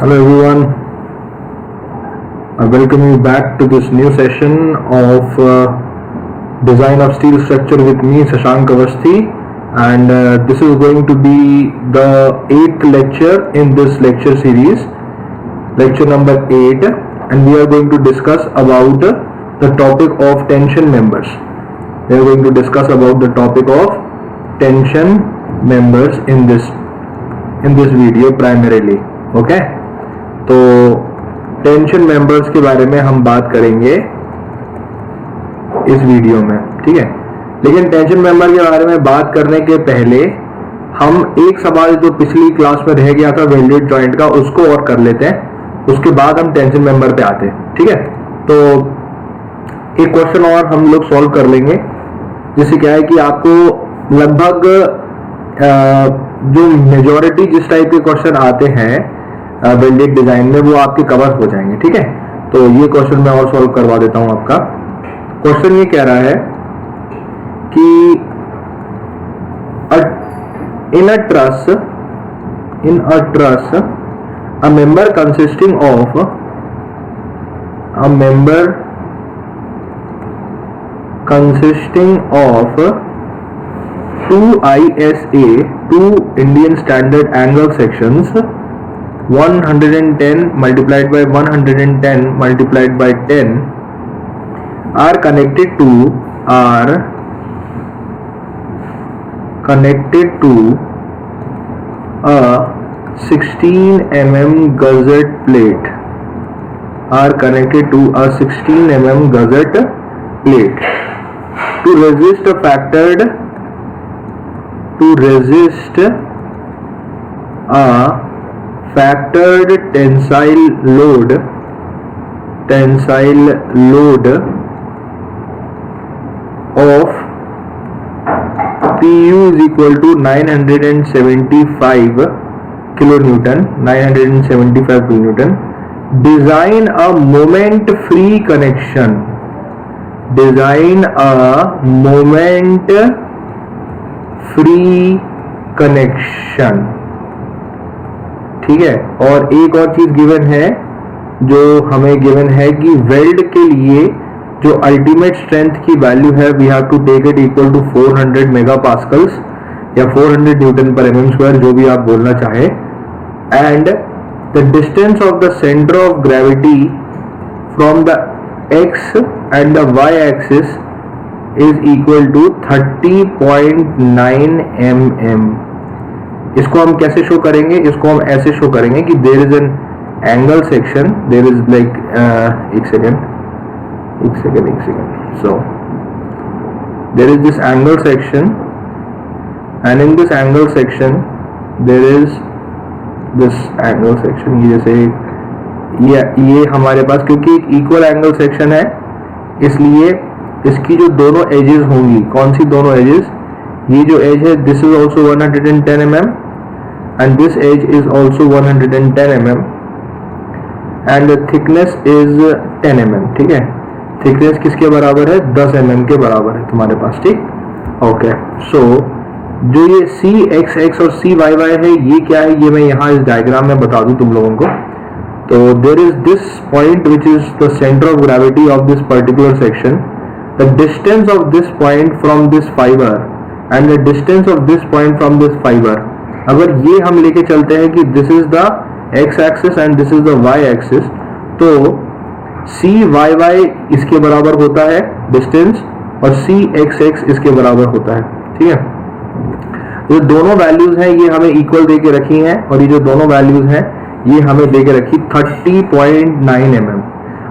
Hello everyone, I welcome you back to this new session of Design of Steel Structure with me, Shashank Avasthi, and this is going to be the 8th lecture in this lecture series, lecture number 8, and we are going to discuss about the topic of tension members. We are going to discuss about the topic of tension members in this video primarily. Okay? तो tension members के बारे में हम बात करेंगे इस video में, ठीक है। लेकिन टेंशन मेंबर के बारे में बात करने के पहले हम एक सवाल जो पिछली क्लास में रह गया था वेल्डेड जॉइंट का, उसको और कर लेते हैं, उसके बाद हम टेंशन मेंबर पे आते हैं, ठीक है। तो एक क्वेश्चन और हम लोग सॉल्व कर लेंगे, जिससे क्या है कि आपको लगभग जो मेजॉरिटी जिस टाइप के क्वेश्चन आते हैं वेल्डेड डिजाइन में वो आपके कवर हो जाएंगे, ठीक है। तो ये क्वेश्चन मैं और सॉल्व करवा देता हूं आपका। क्वेश्चन ये कह रहा है कि in a truss a member consisting of 2 ISA 2 Indian Standard Angle Sections 110 multiplied by 110 multiplied by 10 are connected to a 16 mm gusset plate to resist a factored tensile load of PU is equal to 975 kilonewton. Design a moment free connection. ठीक है। और एक और चीज given है, जो हमें given है कि वेल्ड के लिए जो अल्टीमेट स्ट्रेंथ की वैल्यू है we have to take it equal to 400 megapascals या 400 न्यूटन पर mm स्क्वायर, जो भी आप बोलना चाहे, and the distance of the centre of gravity from the x and the y axis is equal to 30.9 mm। इसको हम कैसे शो करेंगे? इसको हम ऐसे शो करेंगे कि there is an angle section, there is like एक second so there is this angle section and in this angle section there is this angle section. जैसे ये हमारे पास, क्योंकि एक इक्वल एंगल सेक्शन है, इसलिए इसकी जो दोनों एजेस होंगी, कौन सी दोनों एजेस? ये जो एज है this is also 110 mm and this edge is also 110 mm and the thickness is 10 mm, ठीक है। थिकनेस किसके बराबर है? 10 mm के बराबर है तुम्हारे पास, ठीक। ओके, सो जो ये CXX और CYY है, ये क्या है? ये मैं यहाँ इस डायग्राम में बता दूं तुम लोगों को। तो there is this point which is the centre of gravity of this particular section, the distance of this point from this fibre and the distance of this point from this fibre. अगर ये हम लेके चलते हैं कि this is the x axis and this is the y axis, तो CYY इसके बराबर होता है डिस्टेंस और CXX इसके बराबर होता है, ठीक है। ये दोनों वैल्यूज हैं, ये हमें इक्वल दे के रखी हैं, और ये जो दोनों वैल्यूज हैं ये हमें दे के रखी 30.9 mm।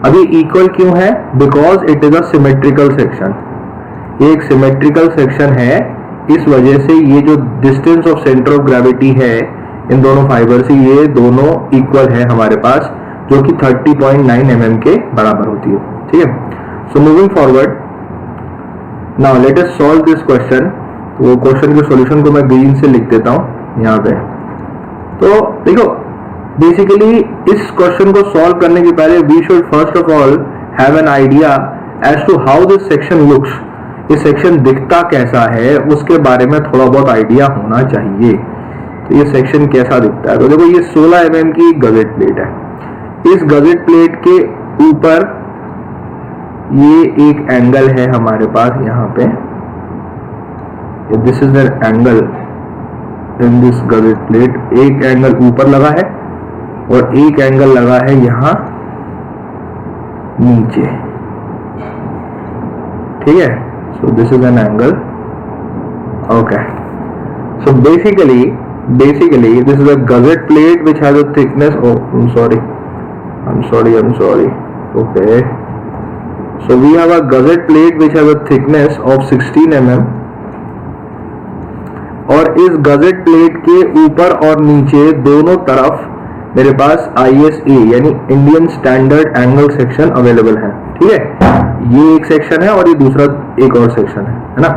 अभी इक्वल क्यों है? Because it is a symmetrical section. ये एक सिमेट्रिकल सेक्शन है, इस वजह से ये जो distance of centre of gravity है इन दोनों फाइबर से, ये दोनों इक्वल है हमारे पास, जो कि 30.9 mm के बराबर होती है, ठीक है। So moving forward, now let us solve this question. तो क्वेश्चन के सॉल्यूशन को मैं ग्रीन से लिख देता हूं यहाँ पे। तो देखो, बेसिकली इस क्वेश्चन को सॉल्व करने के पहले we should first of all have an idea as to how this section looks. ये सेक्शन दिखता कैसा है उसके बारे में थोड़ा बहुत आइडिया होना चाहिए। तो ये सेक्शन कैसा दिखता है। तो देखो ये 16 mm की गजेट प्लेट है। इस गजेट प्लेट के ऊपर ये एक एंगल है हमारे पास यहाँ पे, this is the angle in this gazette plate. एक एंगल ऊपर लगा है और एक एंगल लगा है यहाँ नीचे, ठीक है। So this is an angle, okay. So basically this is a gusset plate which has a thickness, oh I'm sorry, okay, so we have a gusset plate which has a thickness of 16 mm, और इस gazette plate के ऊपर और नीचे दोनों तरफ मेरे पास ISA यानी Indian standard angle section available है, ठीक है। ये एक सेक्शन है और ये दूसरा एक और सेक्शन है ना।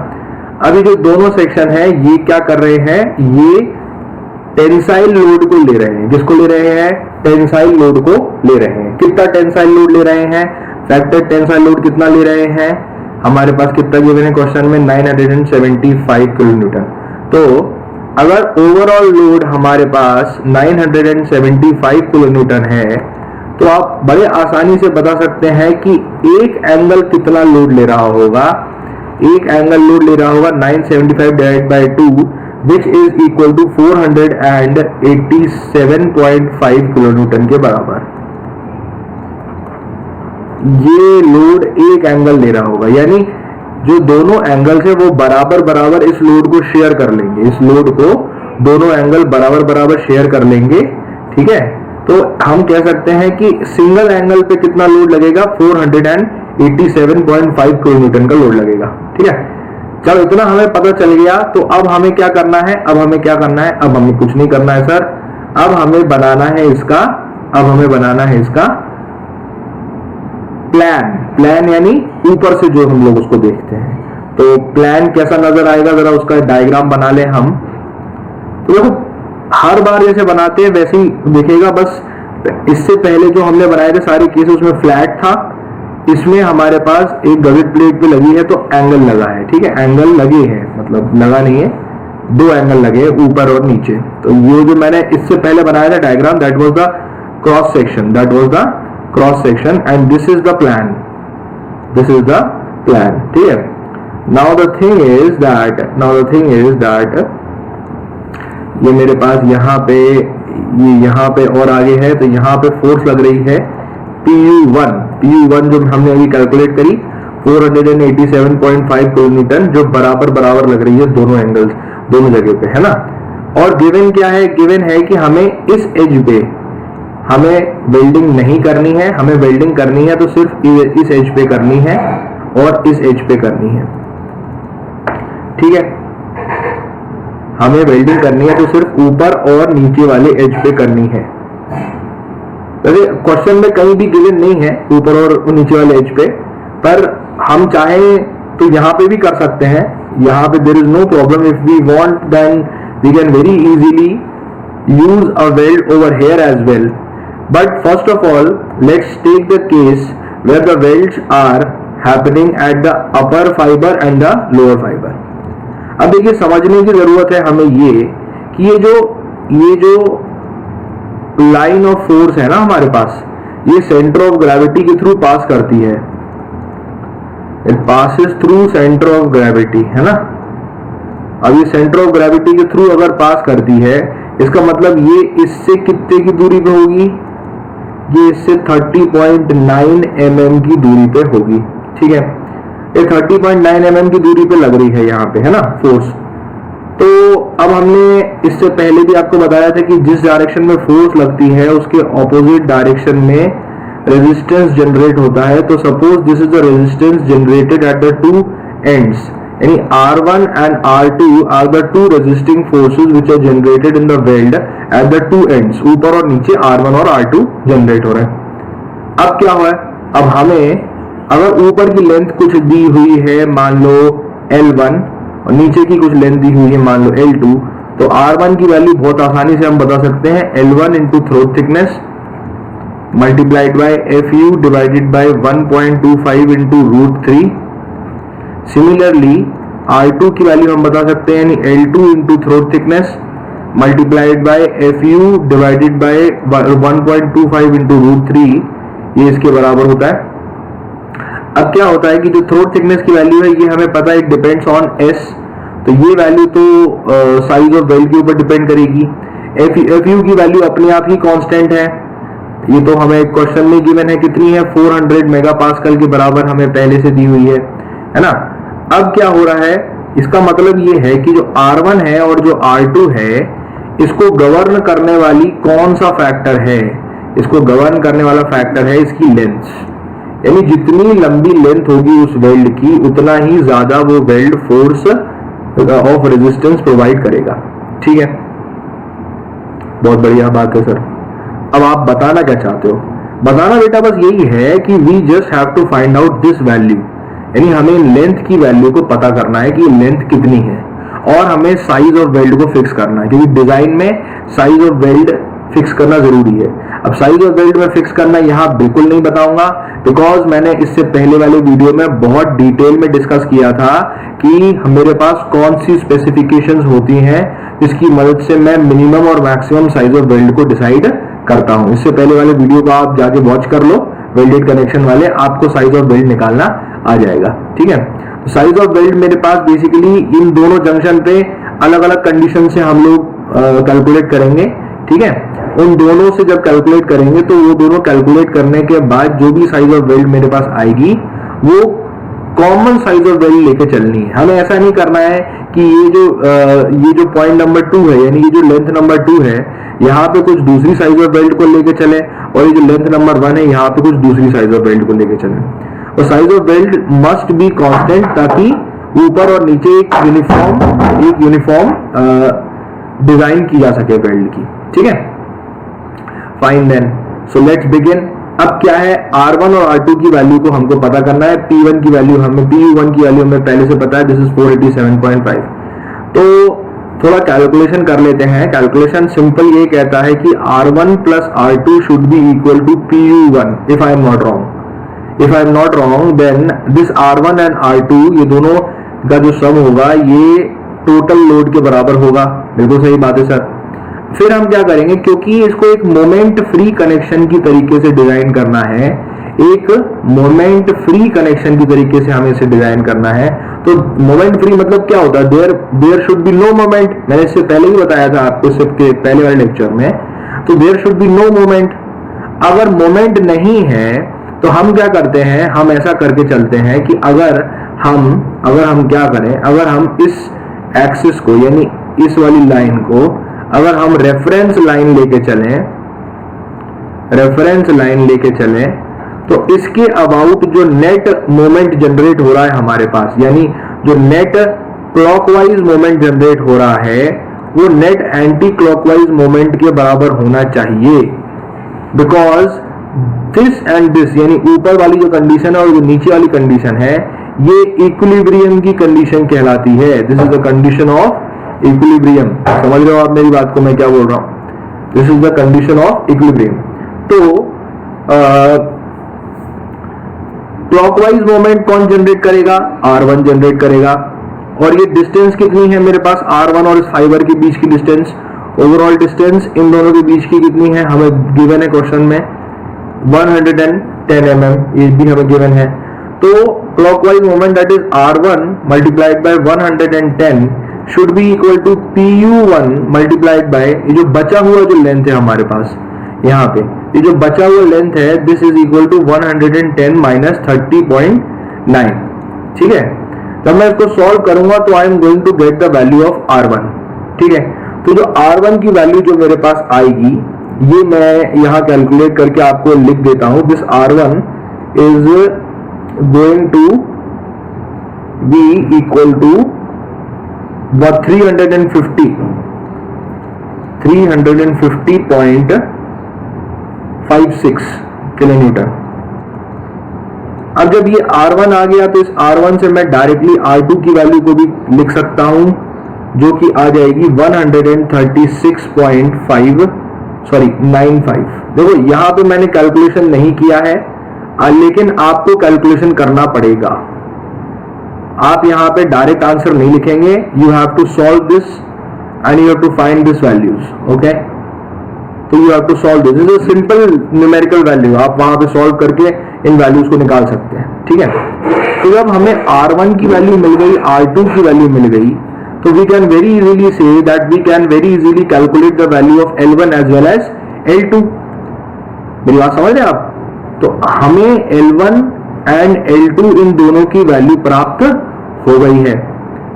अभी जो दोनों सेक्शन है ये क्या कर रहे हैं, ये टेंसाइल लोड को ले रहे हैं। किसको ले रहे हैं? टेंसाइल लोड को ले रहे हैं। कितना टेंसाइल लोड ले रहे हैं? फैक्टर टेंसाइल लोड कितना ले रहे हैं? हमारे पास कितना गिवन है क्वेश्चन में? 975 किलोन्यूटन। तो अगर ओवरऑल लोड हमारे पास 975 किलोन्यूटन है तो आप बड़े आसानी से बता सकते हैं कि एक एंगल कितना लोड ले रहा होगा। एक एंगल लोड ले रहा होगा 975 divide by 2 which is equal to 487.5 kilonewton के बराबर। ये लोड एक एंगल ले रहा होगा, यानी जो दोनों एंगल्स है वो बराबर इस लोड को शेयर कर लेंगे। इस लोड को दोनों एंगल बराबर शेयर कर लेंगे, ठीक है। तो हम कह सकते हैं कि सिंगल एंगल पे कितना लोड लगेगा? 487.5 किलोन्यूटन का लोड लगेगा, ठीक है। चलो इतना हमें पता चल गया। तो अब हमें क्या करना है? अब हमें कुछ नहीं करना है सर। अब हमें बनाना है इसका प्लान यानी ऊपर से जो हम लोग उसको देखते हैं। तो प्लान कैसा नजर आएगा, जरा उसका डायग्राम बना ले हम। तो देखो हर बार जैसे बनाते हैं वैसे ही दिखेगा, बस इससे पहले जो हमने बनाए थे सारे केस उसमें फ्लैट था, इसमें हमारे पास एक गजेट प्लेट पे लगी है तो एंगल लगा है, ठीक है। एंगल लगे हैं, मतलब लगा नहीं है, दो एंगल लगे ऊपर और नीचे। तो ये जो मैंने इससे पहले बनाया था diagram, that was the cross section and this is the plan, ठीक है। Now the thing is that ये मेरे पास यहाँ पे और आगे है, तो यहाँ पे फोर्स लग रही है PU1 जो हमने अभी कैलकुलेट करी 487.5 किलोन्यूटन, जो बराबर लग रही है दोनों एंगल्स, दोनों जगह पे, है ना। और गिवन क्या है? गिवन है कि हमें इस एज पे हमें वेल्डिंग नहीं करनी है, हमें वेल्डिंग करनी है तो सिर्फ इस एज पे करनी है और इस एज पे करनी है, ठीक है। हमें वेल्डिंग करनी है तो सिर्फ ऊपर और नीचे वाले एज पे करनी है। क्वेश्चन में कहीं भी गिवन नहीं है ऊपर और नीचे वाले एज पे, पर हम चाहें तो यहाँ पे भी कर सकते हैं। यहाँ पे there is no problem. If we want then we can very easily use a weld over here as well, but first of all let's take the case where the welds are happening at the upper fibre and the lower fibre. अब देखिए समझने की जरूरत है हमें ये कि ये जो लाइन ऑफ फोर्स है ना हमारे पास, ये सेंटर ऑफ ग्रेविटी के थ्रू पास करती है। It passes through centre of gravity, है ना। अब ये सेंटर ऑफ ग्रेविटी के थ्रू अगर पास करती है, इसका मतलब ये इससे कितने की दूरी पे होगी? ये इससे 30.9 mm की दूरी पे होगी, ठीक है। ये 30.9 mm की दूरी पे लग रही है यहाँ पे, है ना, फोर्स। तो अब हमने इससे पहले भी आपको बताया था कि जिस डायरेक्शन में फोर्स लगती है उसके ऑपोजिट डायरेक्शन में रेजिस्टेंस जनरेट होता है। तो suppose this is the resistance generated at the two ends, यानी R1 and R2 are the two resisting forces which are generated in the weld at the two ends. ऊपर और नीचे R1 और R2 generate हो रहे हैं। अब क्या हुआ है? अब हमें अगर ऊपर की लेंथ कुछ दी हुई है, मान लो L1, और नीचे की कुछ लेंथ दी हुई है मान लो L2, तो R1 की वैल्यू बहुत आसानी से हम बता सकते हैं L1 into throat thickness multiplied by FU divided by 1.25 into √3। Similarly R2 की वैल्यू हम बता सकते हैं यानी L2 into throat thickness multiplied by FU divided by 1.25 into √3, ये इसके बराबर होता है। अब क्या होता है कि जो थ्रोट थिकनेस की वैल्यू है ये हमें पता है डिपेंड्स ऑन S, तो ये वैल्यू तो साइज ऑफ वेल्ड के ऊपर डिपेंड करेगी। FU की वैल्यू अपने आप ही कांस्टेंट है, ये तो हमें क्वेश्चन में गिवन है, कितनी है 400 मेगापास्कल के बराबर हमें पहले से दी हुई है ना। अब क्या हो रहा है, इसका मतलब ये है कि जो R1 है और जो R2 है इसको गवर्न करने वाली कौन सा फैक्टर है, इसको गवर्न करने वाला फैक्टर है इसकी लेंथ, यानी जितनी लंबी लेंथ होगी उस वेल्ड की उतना ही ज्यादा वो weld force of resistance provide करेगा। ठीक है, बहुत बढ़िया बात है सर। अब आप बताना क्या चाहते हो? बताना बेटा बस यही है कि we just have to find out this value, यानी हमें लेंथ की वैल्यू को पता करना है कि लेंथ कितनी है और हमें साइज ऑफ वेल्ड को फिक्स करना है, क्योंकि डिजाइन में साइज ऑफ वेल्ड फिक्स करना जरूरी है। अब साइज ऑफ वेल्ड में फिक्स करना यहाँ बिल्कुल नहीं बताऊंगा, बिकॉज मैंने इससे पहले वाले वीडियो में बहुत डिटेल में डिस्कस किया था कि मेरे पास कौन सी स्पेसिफिकेशंस होती हैं जिसकी मदद से मैं मिनिमम और मैक्सिमम साइज ऑफ वेल्ड को डिसाइड करता हूं। इससे पहले वाले वीडियो को आप जाके वॉच कर लो, वेल्डेड कनेक्शन वाले, आपको साइज ऑफ वेल्ड निकालना आ जाएगा। ठीक है, तो साइज ऑफ वेल्ड मेरे पास बेसिकली इन दोनों जंक्शन पे अलग अलग कंडीशन से हम लोग कैलकुलेट करेंगे। ठीक है, उन दोनों से जब कैलकुलेट करेंगे तो वो दोनों कैलकुलेट करने के बाद जो भी साइज ऑफ वेल्ड मेरे पास आएगी वो कॉमन साइज ऑफ वेल्ड लेके चलनी है। हमें ऐसा नहीं करना है कि ये जो पॉइंट नंबर 2 है, यानी ये जो लेंथ नंबर 2 है, यहाँ पे कुछ दूसरी साइज ऑफ वेल्ड को लेके चले, और ये जो लेंथ नंबर 1 है यहाँ पे कुछ दूसरी साइज ऑफ वेल्ड को लेके चले। और size of weld must be constant, ताकि ऊपर और नीचे एक यूनिफॉर्म डिजाइन की जा सके वेल्ड की। ठीक है, fine then, so let's begin. अब क्या है, R1 और R2 की वैल्यू को हमको पता करना है। P1 की वैल्यू हमें पहले से पता है, दिस इज 487.5। तो थोड़ा कैलकुलेशन कर लेते हैं। कैलकुलेशन सिंपल ये कहता है कि R1 plus R2 should be equal to PU1 if I am not wrong. Then this R1 and R2 ये दोनों का जो सम होगा ये टोटल लोड के बराबर होगा। बिल्कुल सही बात है सर। फिर हम क्या करेंगे, क्योंकि इसको एक मोमेंट फ्री कनेक्शन की तरीके से डिजाइन करना है, एक मोमेंट फ्री कनेक्शन की तरीके से हमें इसे डिजाइन करना है। तो मोमेंट फ्री मतलब क्या होता है, there should be no moment. मैंने इससे पहले ही बताया था आपको, इसके पहले वाले लेक्चर में। तो there should be no moment. अगर मोमेंट नहीं है तो हम क्या करते हैं, हम ऐसा करके चलते हैं कि अगर हम क्या करें, अगर हम इस एक्सिस को यानी इस वाली लाइन को अगर हम रेफरेंस लाइन लेके चलें तो इसके अबाउट जो नेट मोमेंट जनरेट हो रहा है हमारे पास, यानी जो नेट क्लॉकवाइज मोमेंट जनरेट हो रहा है वो नेट एंटी क्लॉकवाइज मोमेंट के बराबर होना चाहिए। बिकॉज दिस एंड दिस, यानी ऊपर वाली जो कंडीशन है और जो नीचे वाली कंडीशन है, ये इक्विलिब्रियम की कंडीशन कहलाती है। This is the condition of equilibrium. समझ रहे हो आप मेरी बात को, मैं क्या बोल रहा हूं? This is the condition of equilibrium. तो क्लॉकवाइज मोमेंट कौन जनरेट करेगा? R1 जनरेट करेगा। और ये डिस्टेंस कितनी है मेरे पास, R1 और इस फाइबर के बीच की डिस्टेंस, ओवरऑल डिस्टेंस इन दोनों के बीच की कितनी है, हमें गिवन है क्वेश्चन में 110 mm, ये भी हमें गिवन है। तो clockwise moment that is R1 multiplied by 110 should be equal to PU1 multiplied by ये जो बचा हुआ जो लेंथ है हमारे पास, यहाँ पे ये जो बचा हुआ लेंथ है, this is equal to 110 minus 30.9। ठीक है, जब मैं इसको सॉल्व करूंगा तो I am going to get the value of R1। ठीक है, तो जो R1 की वैल्यू जो मेरे पास आएगी ये मैं यहाँ कैलकुलेट करके आपको लिख देता हूं। This R1 is going to be equal to 350.56 kilometre. अब जब ये R1 आ गया तो इस R1 से मैं डायरेक्टली R2 की वैल्यू को भी लिख सकता हूं, जो कि आ जाएगी 136.95। देखो यहाँ पे मैंने कैलकुलेशन नहीं किया है, लेकिन आपको कैलकुलेशन करना पड़ेगा। आप यहाँ पे डायरेक्ट आंसर नहीं लिखेंगे, you have to solve this and you have to find this values. Okay, तो you have to solve this. This is a simple numerical value. आप वहां पे solve करके इन values को निकाल सकते हैं. ठीक है, तो जब हमें R1 की वैल्यू मिल गई, R2 की वैल्यू मिल गई, तो we can very easily say that we can very easily calculate the value of L1 as well as L2. मेरी बात समझ रहे आप? तो हमें L1 एंड L2 इन दोनों की वैल्यू प्राप्त हो गई है.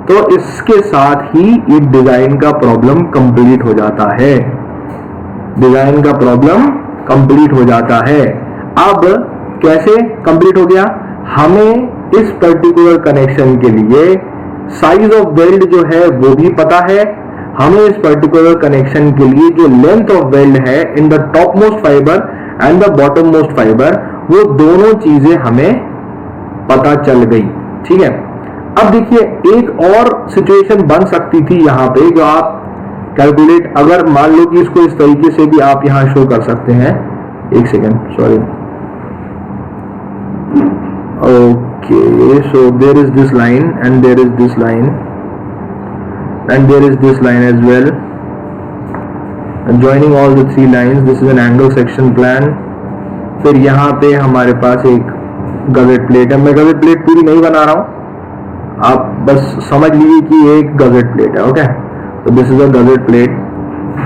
तो इसके साथ ही ये डिजाइन का प्रॉब्लम कंप्लीट हो जाता है. डिजाइन का प्रॉब्लम कंप्लीट हो जाता है. अब कैसे कंप्लीट हो गया? हमें इस पर्टिकुलर कनेक्शन के लिए साइज ऑफ वेल्ड जो है वो भी पता है. हमें इस पर्टिकुलर कनेक्शन के लिए जो लेंथ ऑफ वेल्ड है in the top most fibre and the bottom most fibre, वो दोनों चीजें हमें पता चल गई. ठीक है, अब देखिए एक और सिचुएशन बन सकती थी यहां पे, जो आप कैलकुलेट, अगर मान लो कि इसको इस तरीके से भी आप यहां शो कर सकते हैं. एक second, sorry. Okay, so there is this line and there is this line and there is this line as well, and joining all the three lines, this is an angle section plan. फिर यहाँ पे हमारे पास एक gusset plate है. मैं gazette plate पूरी नहीं बना रहा हूँ, आप बस समझ लीजिए कि ये एक गजेट प्लेट है. ओके, तो this is a gusset plate,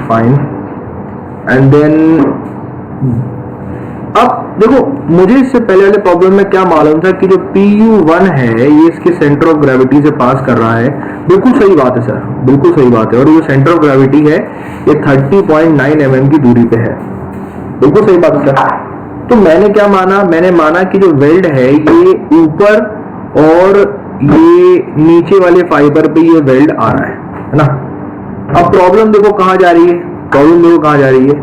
fine. And then अब देखो, मुझे इससे पहले वाले प्रॉब्लम में क्या मालूम था कि जो PU1 है ये इसके सेंटर ऑफ ग्रेविटी से पास कर रहा है. बिल्कुल सही बात है सर, बिल्कुल सही बात है. और ये सेंटर ऑफ ग्रेविटी है ये 30.9 mm की दूरी पे है. बिल्कुल सही बात है सर. तो मैंने क्या माना? मैंने माना कि जो वेल्ड है ये ऊपर और ये नीचे वाले फाइबर पे ये वेल्ड आ रहा है ना. अब प्रॉब्लम देखो कहाँ जा रही है. प्रॉब्लम देखो कहाँ जा रही है.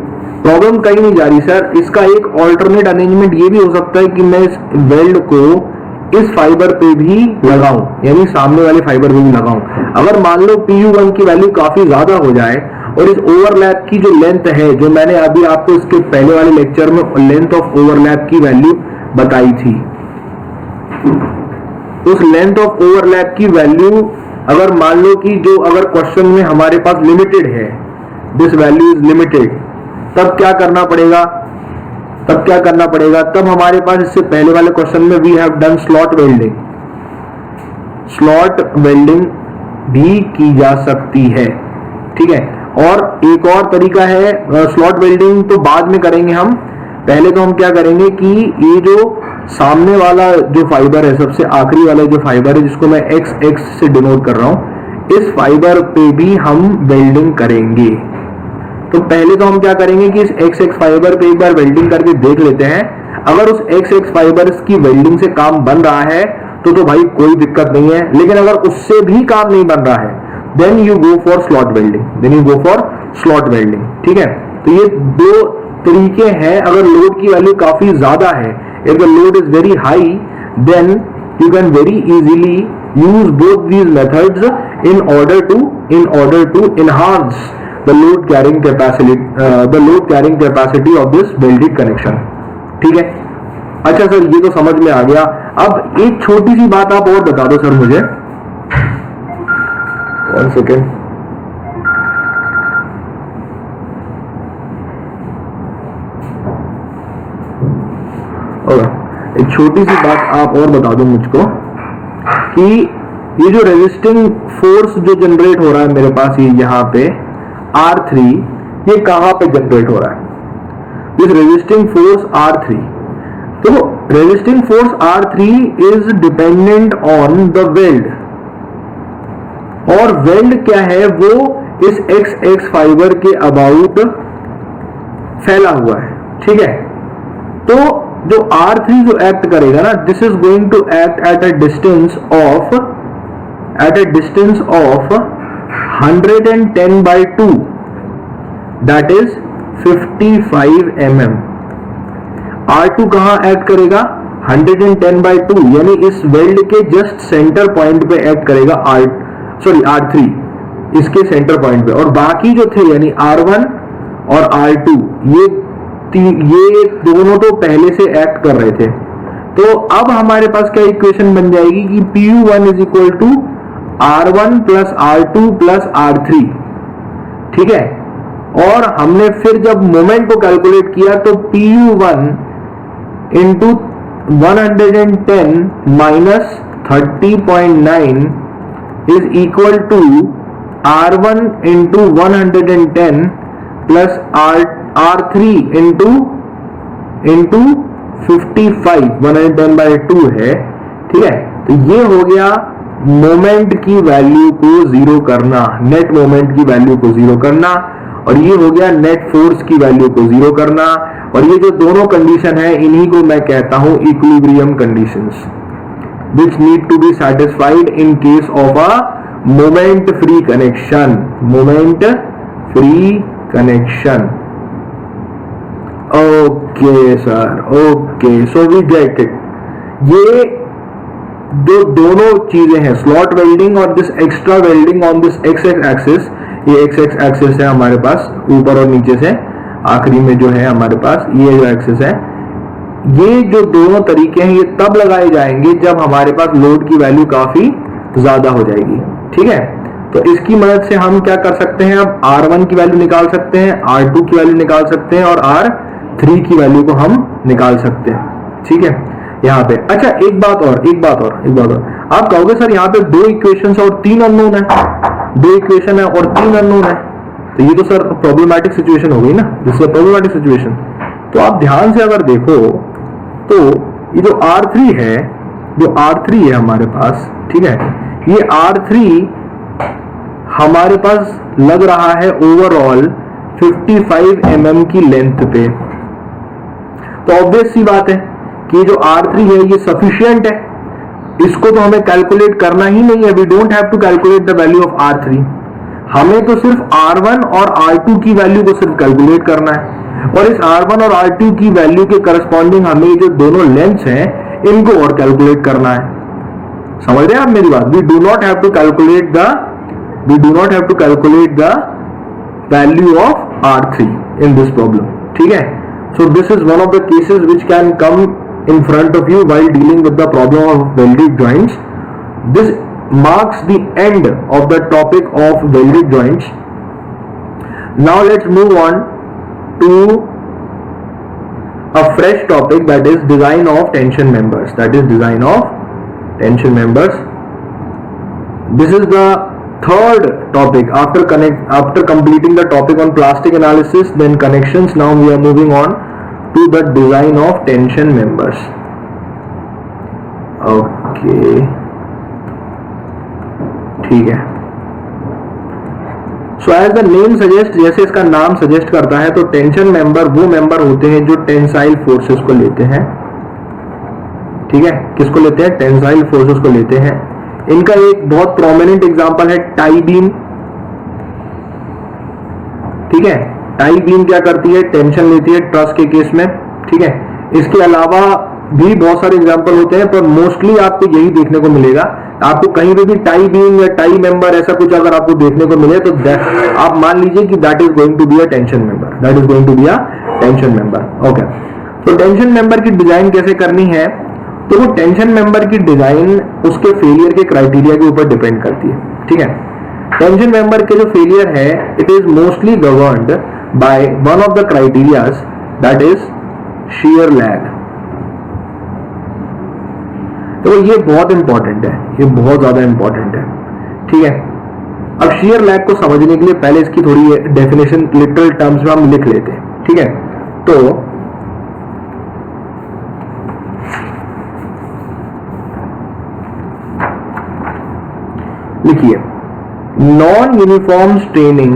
प्रॉब्लम कहीं नहीं जा रही सर. इसका एक ऑल्टरनेट अरेंजमेंट ये भी हो सकता है कि मैं इस वेल्ड को इस फाइबर पे भी लगाऊं, यानी सामने वाले फाइबर पे भी लगाऊं. अगर मान लो PU1 की वैल्यू काफी ज्यादा हो जाए और इस ओवरलैप की जो लेंथ है, जो मैंने अभी आपको इसके पहले वाले लेक्चर में लेंथ ऑफ ओवरलैप की वैल्यू बताई थी, उस लेंथ ऑफ ओवरलैप की वैल्यू अगर मान लो कि जो अगर क्वेश्चन में हमारे पास लिमिटेड है, दिस वैल्यू इज लिमिटेड, तब क्या करना पड़ेगा? तब क्या करना पड़ेगा? तब हमारे पास इससे पहले वाले क्वेश्चन में we have done slot welding. Slot welding भी की जा सकती है. ठीक है, और एक और तरीका है स्लॉट वेल्डिंग, तो बाद में करेंगे हम. पहले तो हम क्या करेंगे कि ये जो सामने वाला जो फाइबर है, सबसे आखिरी वाला जो फाइबर है जिसको मैं XX से डिनोट कर रहा हूं, इस फाइबर पे भी हम वेल्डिंग करेंगे. तो पहले तो हम क्या करेंगे कि इस XX फाइबर पे एक बार वेल्डिंग करके देख लेते हैं. अगर उस XX फाइबर की वेल्डिंग से काम बन रहा है तो भाई कोई दिक्कत नहीं है. लेकिन अगर उससे भी काम नहीं बन रहा है, then you go for slot welding. Then you go for slot welding. ठीक है, तो ये दो तरीके हैं. अगर लोड की वैल्यू काफी ज्यादा है, if the load is very high, then you can very easily use both these methods in order to enhance the load carrying capacity of this welded connection. ठीक है, अच्छा सर ये तो समझ में आ गया. अब एक छोटी सी बात आप और बता दो सर मुझे. 1 सेकेंड. एक छोटी सी बात आप और बता दो मुझको कि ये जो रेजिस्टिंग फोर्स जो जनरेट हो रहा है मेरे पास, ये यहाँ पे R3, ये कहां पे जनरेट हो रहा है? This resisting force R3. तो resisting force R3 is dependent on the weld, और वेल्ड क्या है? वो इस XX फाइबर के अबाउट फैला हुआ है. ठीक है, तो जो R3 जो एक्ट करेगा ना, this is going to act at a distance of 110/2, that is 55 mm. R2 कहां एक्ट करेगा? 110/2, यानी इस वेल्ड के जस्ट सेंटर पॉइंट पे एक्ट करेगा. R3 इसके सेंटर पॉइंट पे, और बाकी जो थे यानी R1 और R2 ये दोनों तो पहले से एक्ट कर रहे थे. तो अब हमारे पास क्या इक्वेशन बन जाएगी कि PU1 is equal to R1 plus R2 plus R3. ठीक है। और हमने फिर जब मोमेंट को कैलकुलेट किया तो PU1 into 110 minus 30.9 is equal to R1 into 110 plus R3 into 55, 110/2 है, ठीक है। तो ये हो गया मोमेंट की वैल्यू को जीरो करना, नेट मोमेंट की वैल्यू को जीरो करना, और ये हो गया नेट फोर्स की वैल्यू को जीरो करना। और ये जो दोनों कंडीशन है इन्हीं को मैं कहता हूं equilibrium conditions, which need to be satisfied in case of a moment free connection, moment free connection. Okay sir, okay, so we get it. ये जो दोनों चीजें हैं, स्लॉट वेल्डिंग और this extra welding on this x axis, ये x axis है हमारे पास ऊपर और नीचे से, आखिरी में जो है हमारे पास ये जो एक्सिस है, ये जो दोनों तरीके हैं ये तब लगाए जाएंगे जब हमारे पास लोड की वैल्यू काफी ज्यादा हो जाएगी, ठीक है। तो इसकी मदद से हम क्या कर सकते हैं, अब R1 की वैल्यू निकाल सकते हैं, R2 की वैल्यू निकाल सकते हैं और R3 की वैल्यू को हम निकाल सकते हैं, ठीक है। यहाँ पे अच्छा एक बात और आप कहोगे सर यहाँ पे 2 इक्वेशंस और 3 अननोन है, 2 इक्वेशन है और 3 अननोन है, तो ये तो सर प्रॉब्लमैटिक सिचुएशन हो गई ना, दिस इज प्रॉब्लमैटिक सिचुएशन। तो आप ध्यान से अगर देखो तो ये जो R3 है, हमारे पास, ठीक है, ये R3 हमारे पास लग रहा है ओवरऑल 55 mm की लेंथ पे। तो ऑब्वियस सी बात है कि जो R3 है ये सफिशिएंट है, इसको तो हमें कैलकुलेट करना ही नहीं है, we don't have to calculate the value of R3, हमें तो सिर्फ R1 और R2 की वैल्यू को सिर्फ कैलकुलेट करना है, और इस R1 और R2 की वैल्यू के करस्पॉन्डिंग हमें जो दोनों लेंथ्स हैं इनको और कैलकुलेट करना है। समझ रहे हैं आप मेरी बात? We do not have to calculate the value of R3 in this problem, ठीक है। So this is one of the cases which can come in front of you while dealing with the problem of welded joints. This marks the end of the topic of welded joints. Now let's move on to a fresh topic, that is design of tension members. This is the third topic after completing the topic on plastic analysis, then connections. Now we are moving on to the design of tension members. Okay, ठीक है। So as the name suggests, जैसे इसका नाम suggest करता है, तो tension member वो member होते हैं जो टेंसाइल फोर्सेस को लेते हैं, ठीक है। किसको लेते हैं? टेंसाइल फोर्सेस को लेते हैं। इनका एक बहुत प्रोमिनेंट एग्जांपल है टाई बीम, ठीक है। टाई बीम क्या करती है? टेंशन लेती है ट्रस के केस में, ठीक है। इसके अलावा भी बहुत सारे एग्जांपल होते हैं, पर मोस्टली आपको यही देखने को मिलेगा। आपको कहीं पे भी टाई बीम या टाई मेंबर ऐसा कुछ अगर आपको देखने को मिले तो आप मान लीजिए कि that is going to be a tension member, okay. तो टेंशन मेंबर की डिजाइन कैसे करनी है? तो वो टेंशन मेंबर की डिजाइन उसके फेलियर के क्राइटेरिया के ऊपर डिपेंड करती है, ठीक है। टेंशन मेंबर के जो फेलियर है, it is mostly governed by one of the criterias, that is shear lag। तो ये बहुत इंपॉर्टेंट है, ये बहुत ज्यादा इंपॉर्टेंट है, ठीक है। अब shear lag को समझने के लिए पहले इसकी थोड़ी डेफिनेशन लिटरल टर्म्स में हम लिख लेते हैं, ठीक है। तो लिखिए, non uniform straining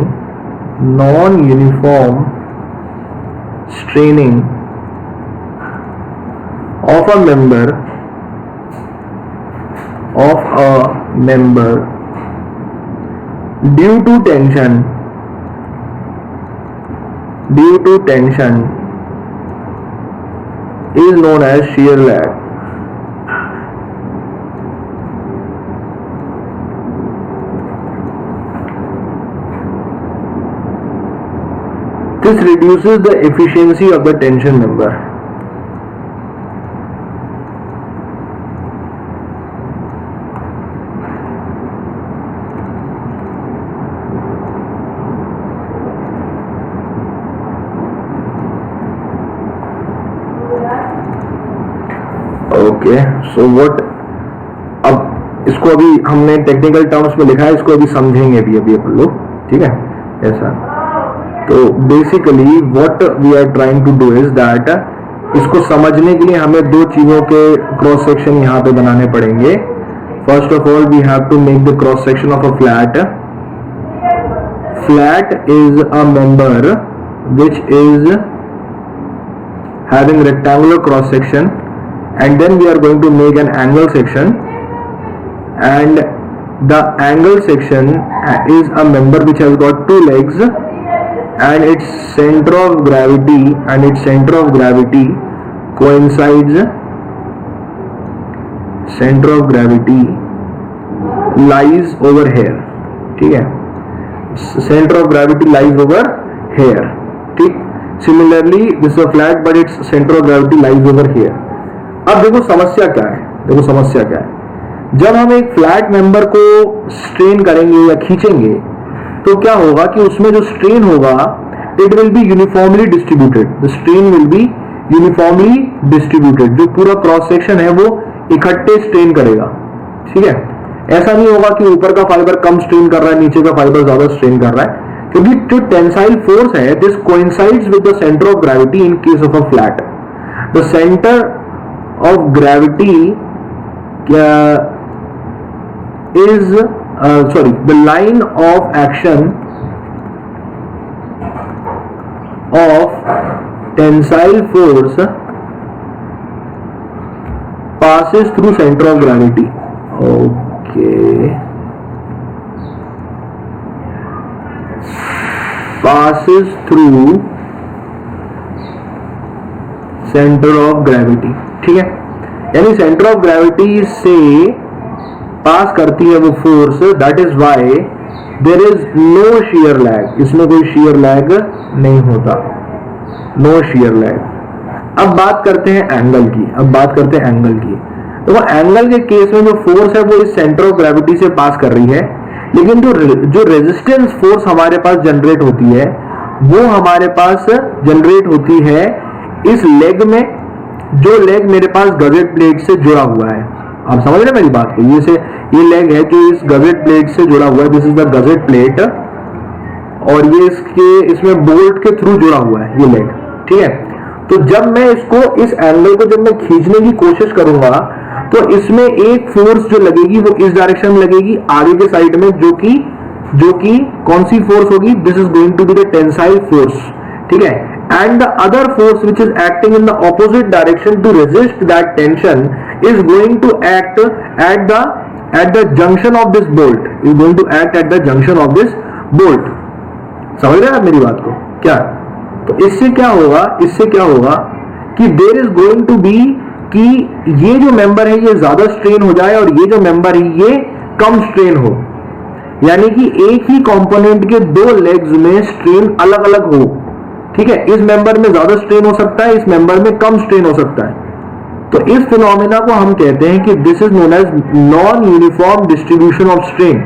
of a member due to tension is known as shear lag। This reduces the efficiency of the tension member। Okay, so what, अब इसको अभी हमने टेक्निकल टर्म्स में लिखा है, इसको अभी समझेंगे अभी अपन लोग, ठीक है ऐसा। तो basically what we are trying to do is that, इसको समझने के लिए हमें दो चीजों के क्रॉस सेक्शन यहाँ पे बनाने पड़ेंगे। First of all we have to make the cross section of a flat. Flat is a member which is having rectangular cross section, and then we are going to make an angle section, and the angle section is a member which has got two legs, and its center of gravity coincides, center of gravity lies over here, ठीक है, center of gravity lies over here, ठीक। Similarly this is a flat but its center of gravity lies over here. अब देखो समस्या क्या है, देखो समस्या क्या है, जब हम एक फ्लैट मेंबर को स्ट्रेन करेंगे या खींचेंगे तो क्या होगा कि उसमें जो स्ट्रेन होगा it will be uniformly distributed, the strain will be uniformly distributed, जो पूरा क्रॉस सेक्शन है वो इकट्ठे स्ट्रेन करेगा, ठीक है। ऐसा नहीं होगा कि ऊपर का फाइबर कम स्ट्रेन कर रहा है, नीचे का फाइबर ज्यादा स्ट्रेन कर रहा है, क्योंकि जो टेंसाइल फोर्स है this coincides with the centre of gravity in case of a flat. The centre of gravity is the line of action of tensile force passes through center of gravity. Okay, passes through center of gravity, ठीक है। यानी centre of gravity से पास करती है वो force, that is why there is no shear lag, इसमें कोई shear lag नहीं होता, नो शियर लैग। अब बात करते हैं एंगल की, तो वो एंगल के केस में जो फोर्स है वो इस सेंटर ऑफ ग्रेविटी से पास कर रही है, लेकिन जो रेजिस्टेंस फोर्स हमारे पास जनरेट होती है वो हमारे पास जनरेट होती है इस लेग में, जो लेग मेरे पास गजेट प्लेट से जुड़ा हुआ है। आप समझ रहे हैं मेरी बात को, ये लेग है जो इस गजेट प्लेट से जुड़ा हुआ है, this is the gazette plate, और ये इसमें बोल्ट के थ्रू जुड़ा हुआ है ये लेग, ठीक है। तो जब मैं इसको इस एंगल को जब मैं खींचने की कोशिश करूंगा तो इसमें एक फोर्स जो लगेगी वो इस डायरेक्शन में लगेगी आगे के साइड में, जो कि कौन सी फोर्स होगी, this is going to be the tensile force, ठीक है। And the other force which is acting in the opposite direction to resist that tension is going to act at the junction of this bolt, is going to act at the junction of this bolt. समझ रहे हैं आप मेरी बात को क्या? तो इससे क्या होगा कि there is going to be कि ये जो मेंबर है ये ज्यादा स्ट्रेन हो जाए और ये जो मेंबर है ये कम स्ट्रेन हो, यानी कि एक ही कंपोनेंट के दो लेग्स में स्ट्रेन अलग अलग हो, ठीक है। इस मेंबर में ज्यादा स्ट्रेन हो सकता है, इस मेंबर में कम स्ट्रेन हो सकता है। तो इस फिनोमेना को हम कहते हैं कि this is known as non uniform distribution of strain,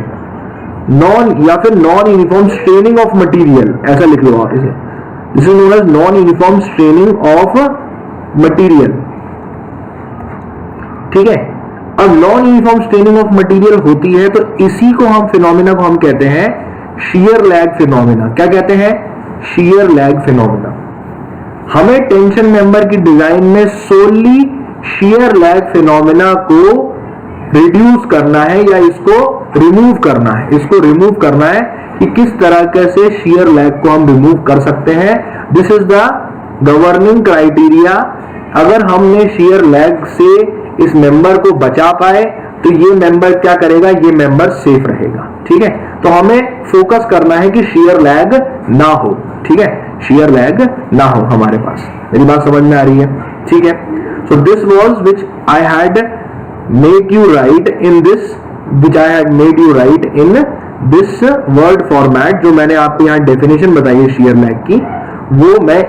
या फिर non uniform straining of material, ऐसा लिख लो आप इसे, this is known as non uniform straining of material, ठीक है। अब non uniform straining of material होती है तो इसी को हम फिनोमेना को हम कहते हैं शियर लैग फिनोमेना। क्या कहते हैं? Shear lag phenomena. हमें टेंशन मेंबर की डिजाइन में सोली शियर लैग फिनोमेना को रिड्यूस करना है या इसको रिमूव करना है। कि किस तरह से शियर लैग को हम रिमूव कर सकते हैं। This is the governing criteria. अगर हमने शियर लैग से इस मेंबर को बचा पाए तो ये मेंबर क्या करेगा, ये मेंबर सेफ रहेगा, ठीक है। तो हमें फोकस करना है कि शियर लैग ना हो, ठीक है, शियर लैग ना हो हमारे पास। मेरी बात समझ में आ रही है? ठीक है। So this was which I had made you right in this word format. जो मैंने आपको यहाँ डेफिनेशन बताई है शियर लैग की, वो मैं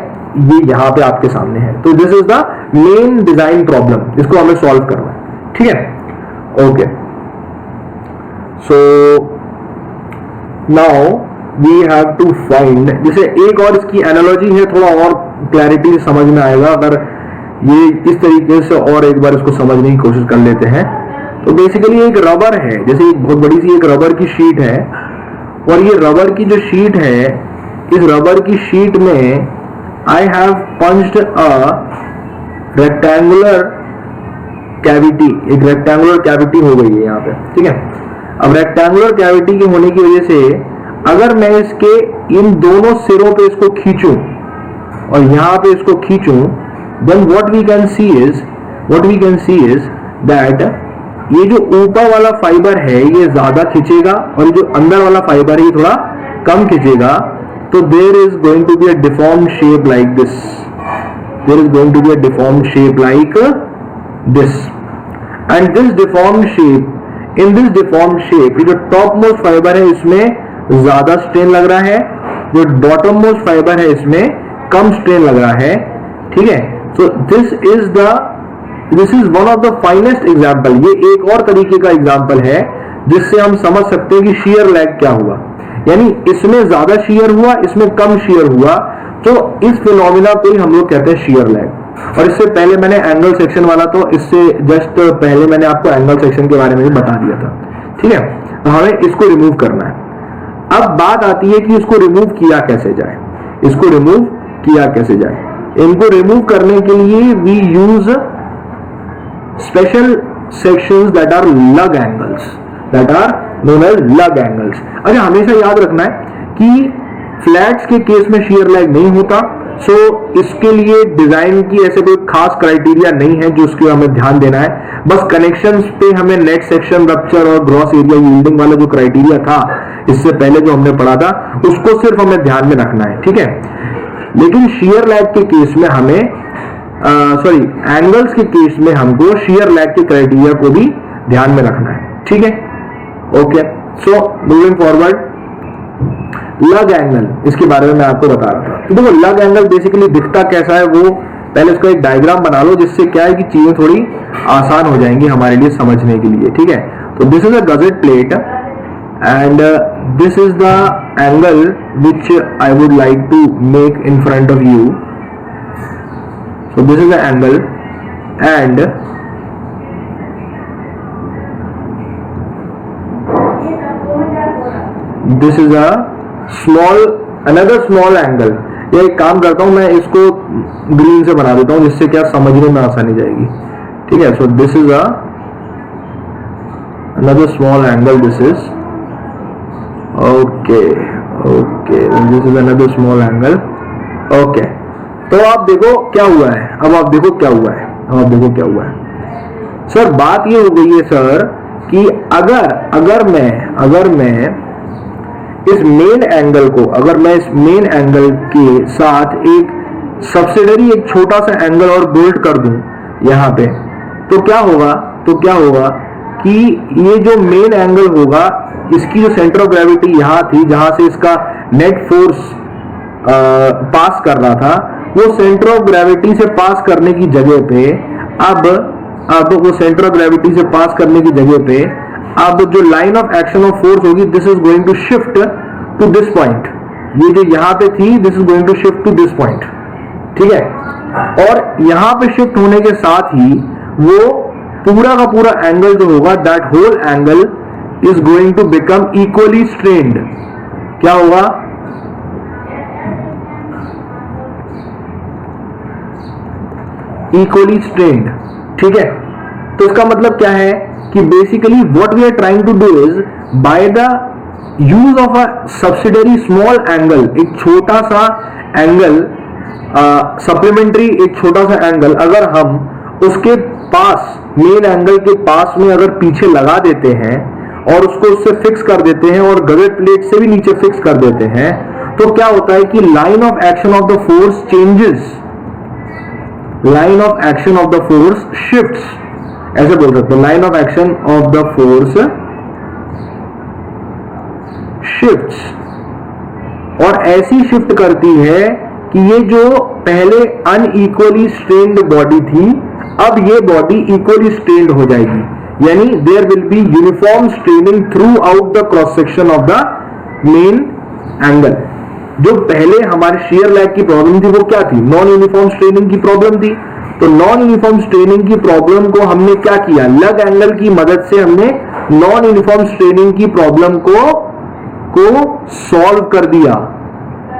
ये यहाँ पे आपके सामने है। तो this is the main design problem, इसको हमें सॉल्व करना है, ठीक है। Okay, so now we have to find, जैसे एक और इसकी एनालॉजी है, थोड़ा और क्लैरिटी समझ में आएगा अगर ये इस तरीके से और एक बार इसको समझने की कोशिश कर लेते हैं। तो बेसिकली एक रबर है, जैसे एक बहुत बड़ी सी एक रबर की शीट है, और ये रबर की जो शीट है, इस रबर की शीट में I have punched a rectangular cavity, एक रेक्टेंगुलर कैविटी हो गई है यहाँ पे, ठीक है। अब रेक्टेंगुलर कैविटी के होने की वजह से अगर मैं इसके इन दोनों सिरों पे इसको खींचूं और यहाँ पे इसको खींचूं, then what we can see is that ये जो ऊपर वाला फाइबर है ये ज्यादा खींचेगा और ये जो अंदर वाला फाइबर है ये थोड़ा कम खींचेगा। तो there is going to be a deformed shape like this, there is going to be a deformed shape like this, and this deformed shape, in this deformed shape ये जो टॉप मोस्ट फाइबर है इसमें ज्यादा strain लग रहा है, जो bottom most fibre है इसमें कम स्ट्रेन लग रहा है, ठीक है। So this is one of the finest example, ये एक और तरीके का एग्जाम्पल है जिससे हम समझ सकते हैं कि shear lag क्या हुआ, यानी इसमें ज्यादा shear हुआ, इसमें कम shear हुआ, तो इस फिनोमिना को ही हम लोग कहते हैं shear lag। और इससे पहले मैंने एंगल सेक्शन वाला, तो इससे जस्ट पहले मैंने आपको एंगल सेक्शन के बारे में भी बता दिया था, ठीक है। तो हमें इसको रिमूव करना है। अब बात आती है कि इसको रिमूव किया कैसे जाए, इसको रिमूव किया कैसे जाए। इनको रिमूव करने के लिए we use special sections that are lug angles, that are known as lug angles. अच्छा, हमेशा याद रखना है कि फ्लैट्स के केस में shear lag नहीं होता, सो इसके लिए डिजाइन की ऐसे कोई खास क्राइटेरिया नहीं है जो उसके हमें ध्यान देना है। बस कनेक्शंस पे हमें नेट सेक्शन रप्चर और ग्रॉस एरिया यील्डिंग वाला जो क्राइटेरिया था इससे पहले जो हमने पढ़ा था उसको सिर्फ हमें ध्यान में रखना है, ठीक है। लेकिन shear lag के केस में हमें एंगल्स के केस में हमको shear lag के क्राइटेरिया को भी ध्यान में रखना है, ठीक है। ओके, सो मूविंग फॉरवर्ड, लग एंगल, इसके बारे में मैं आपको बता रहा था। तो देखो लग एंगल बेसिकली दिखता कैसा है, वो पहले उसका एक डायग्राम बना लो, जिससे क्या है कि चीजें थोड़ी आसान हो जाएंगी हमारे लिए समझने के लिए, ठीक है। तो this is a gusset plate and this is the angle which I would like to make in front of you. So this is the angle, and this is a another small angle. ये एक काम करता हूँ, मैं इसको green से बना देता हूँ जिससे क्या समझने में आसानी जाएगी, ठीक है। So this is another small angle, this is okay, this is another small angle, okay। तो आप देखो क्या हुआ है, अब आप देखो क्या हुआ है, सर बात ये हो गई है सर कि अगर मैं इस मेन एंगल को, अगर मैं इस मेन एंगल के साथ एक सब्सिडरी एक छोटा सा एंगल और बिल्ड कर दूं यहाँ पे, तो क्या होगा कि ये जो मेन एंगल होगा, इसकी जो सेंटर ऑफ ग्रेविटी यहाँ थी जहां से इसका नेट फोर्स पास कर रहा था, वो सेंटर ऑफ ग्रेविटी से पास करने की जगह पे अब वो सेंटर ऑफ ग्रेविटी से पास करने की जगह पे अब जो line of action of force होगी, this is going to shift to this point. ये जो यहाँ पे थी, this is going to shift to this point, ठीक है। और यहाँ पे शिफ्ट होने के साथ ही वो पूरा का पूरा एंगल जो होगा, that whole angle is going to become equally strained. क्या होगा? इक्वली स्ट्रेन्ड, ठीक है। तो इसका मतलब क्या है कि basically what we are trying to do is by the use of a subsidiary small angle, एक छोटा सा एंगल, सप्लीमेंट्री एक छोटा सा एंगल, अगर हम उसके पास मेन एंगल के पास में अगर पीछे लगा देते हैं और उसको उससे फिक्स कर देते हैं और गवेट प्लेट से भी नीचे फिक्स कर देते हैं, तो क्या होता है कि line of action of the force changes, line of action of the force shifts, ऐसे बोल सकते हैं, line of action of the force shifts. और ऐसी शिफ्ट करती है कि ये जो पहले अनइक्वली स्ट्रेन्ड बॉडी थी, अब ये बॉडी इक्वली स्ट्रेन्ड हो जाएगी, यानी there will be uniform straining throughout the cross section of the main angle. जो पहले हमारे shear lag की प्रॉब्लम थी वो क्या थी? नॉन यूनिफॉर्म स्ट्रेनिंग की प्रॉब्लम थी। तो नॉन यूनिफॉर्म स्ट्रेनिंग की प्रॉब्लम को हमने क्या किया, लग एंगल की मदद से हमने नॉन यूनिफॉर्म स्ट्रेनिंग की प्रॉब्लम को सॉल्व कर दिया.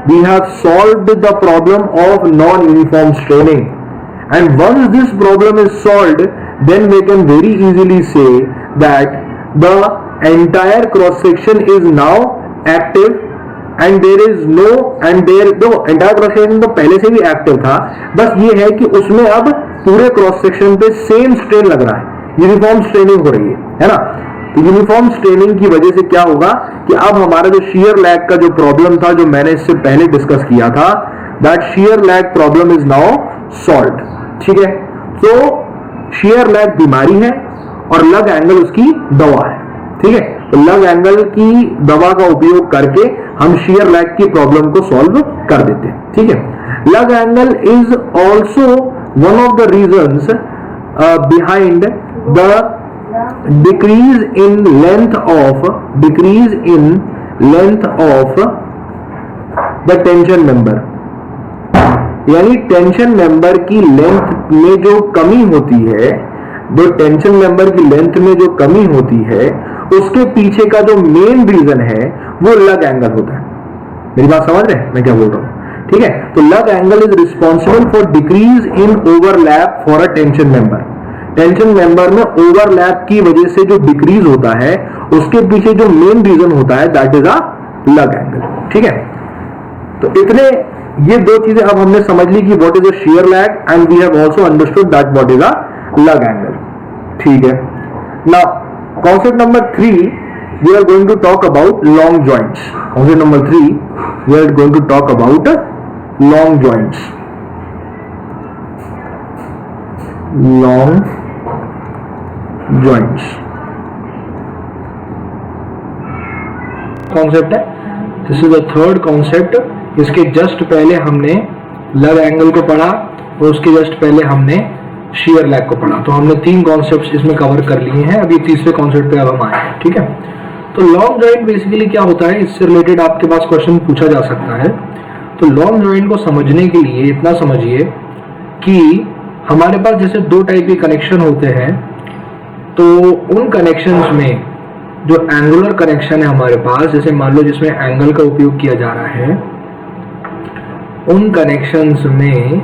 We have solved the problem of non uniform straining. And once this problem is solved, then we can very easily say that the entire cross section is now active and there is no entire cross section तो पहले से भी active था, बस ये है कि उसमें अब पूरे क्रॉस सेक्शन पे सेम स्ट्रेन लग रहा है, यूनिफॉर्म स्ट्रेनिंग हो रही है ना. तो यूनिफॉर्म स्ट्रेनिंग की वजह से क्या होगा कि अब हमारा जो शियर लैग का जो प्रॉब्लम था, जो मैंने इससे पहले डिस्कस किया था, that shear lag problem is now solved. ठीक है, तो शियर लैग बीमारी है और लग एंगल उसकी दवा है. ठीक है, तो लग एंगल की दवा का उपयोग करके हम शियर लैग की प्रॉब्लम को सॉल्व कर देते हैं. ठीक है, लग angle is also one of the reasons behind the decrease in length of the tension member. यानी टेंशन मेंबर की लेंथ में जो कमी होती है, जो टेंशन मेंबर की लेंथ में जो कमी होती है, उसके पीछे का जो मेन रीजन है वो लग एंगल होता है. मेरी बात समझ रहे हैं मैं क्या बोल रहा हूं? ठीक है, तो लग angle is responsible for decrease in overlap for a tension member. Tension member में ओवरलैप की वजह से जो डिक्रीज होता है, उसके पीछे जो मेन रीजन होता है, that is a lug angle. ठीक है, तो इतने ये दो चीजें अब हमने समझ ली कि what is a shear lag and we have also understood that what is a lug angle. ठीक है, now concept number 3, we are going to talk about long joints. Concept number 3, we are going to talk about long joints. Long joints concept है. This is the third concept. इसके just पहले हमने लग angle को पढ़ा और उसके just पहले हमने शियर लैग को पढ़ा. तो हमने 3 कॉन्सेप्ट्स इसमें कवर कर लिए हैं. अभी तीसरे कॉन्सेप्ट पे अब हम आए हैं. ठीक है, तो लॉन्ग जॉइंट बेसिकली क्या होता है, इससे रिलेटेड आपके पास क्वेश्चन पूछा जा सकता है. तो लॉन्ग जॉइंट को समझने के लिए इतना समझिए कि हमारे पास जैसे 2 टाइप के कनेक्शन होते हैं, तो उन कनेक्शंस में जो एंगुलर कनेक्शन है हमारे पास, जैसे मान लो जिसमें एंगल का उपयोग किया जा रहा है, उन कनेक्शंस में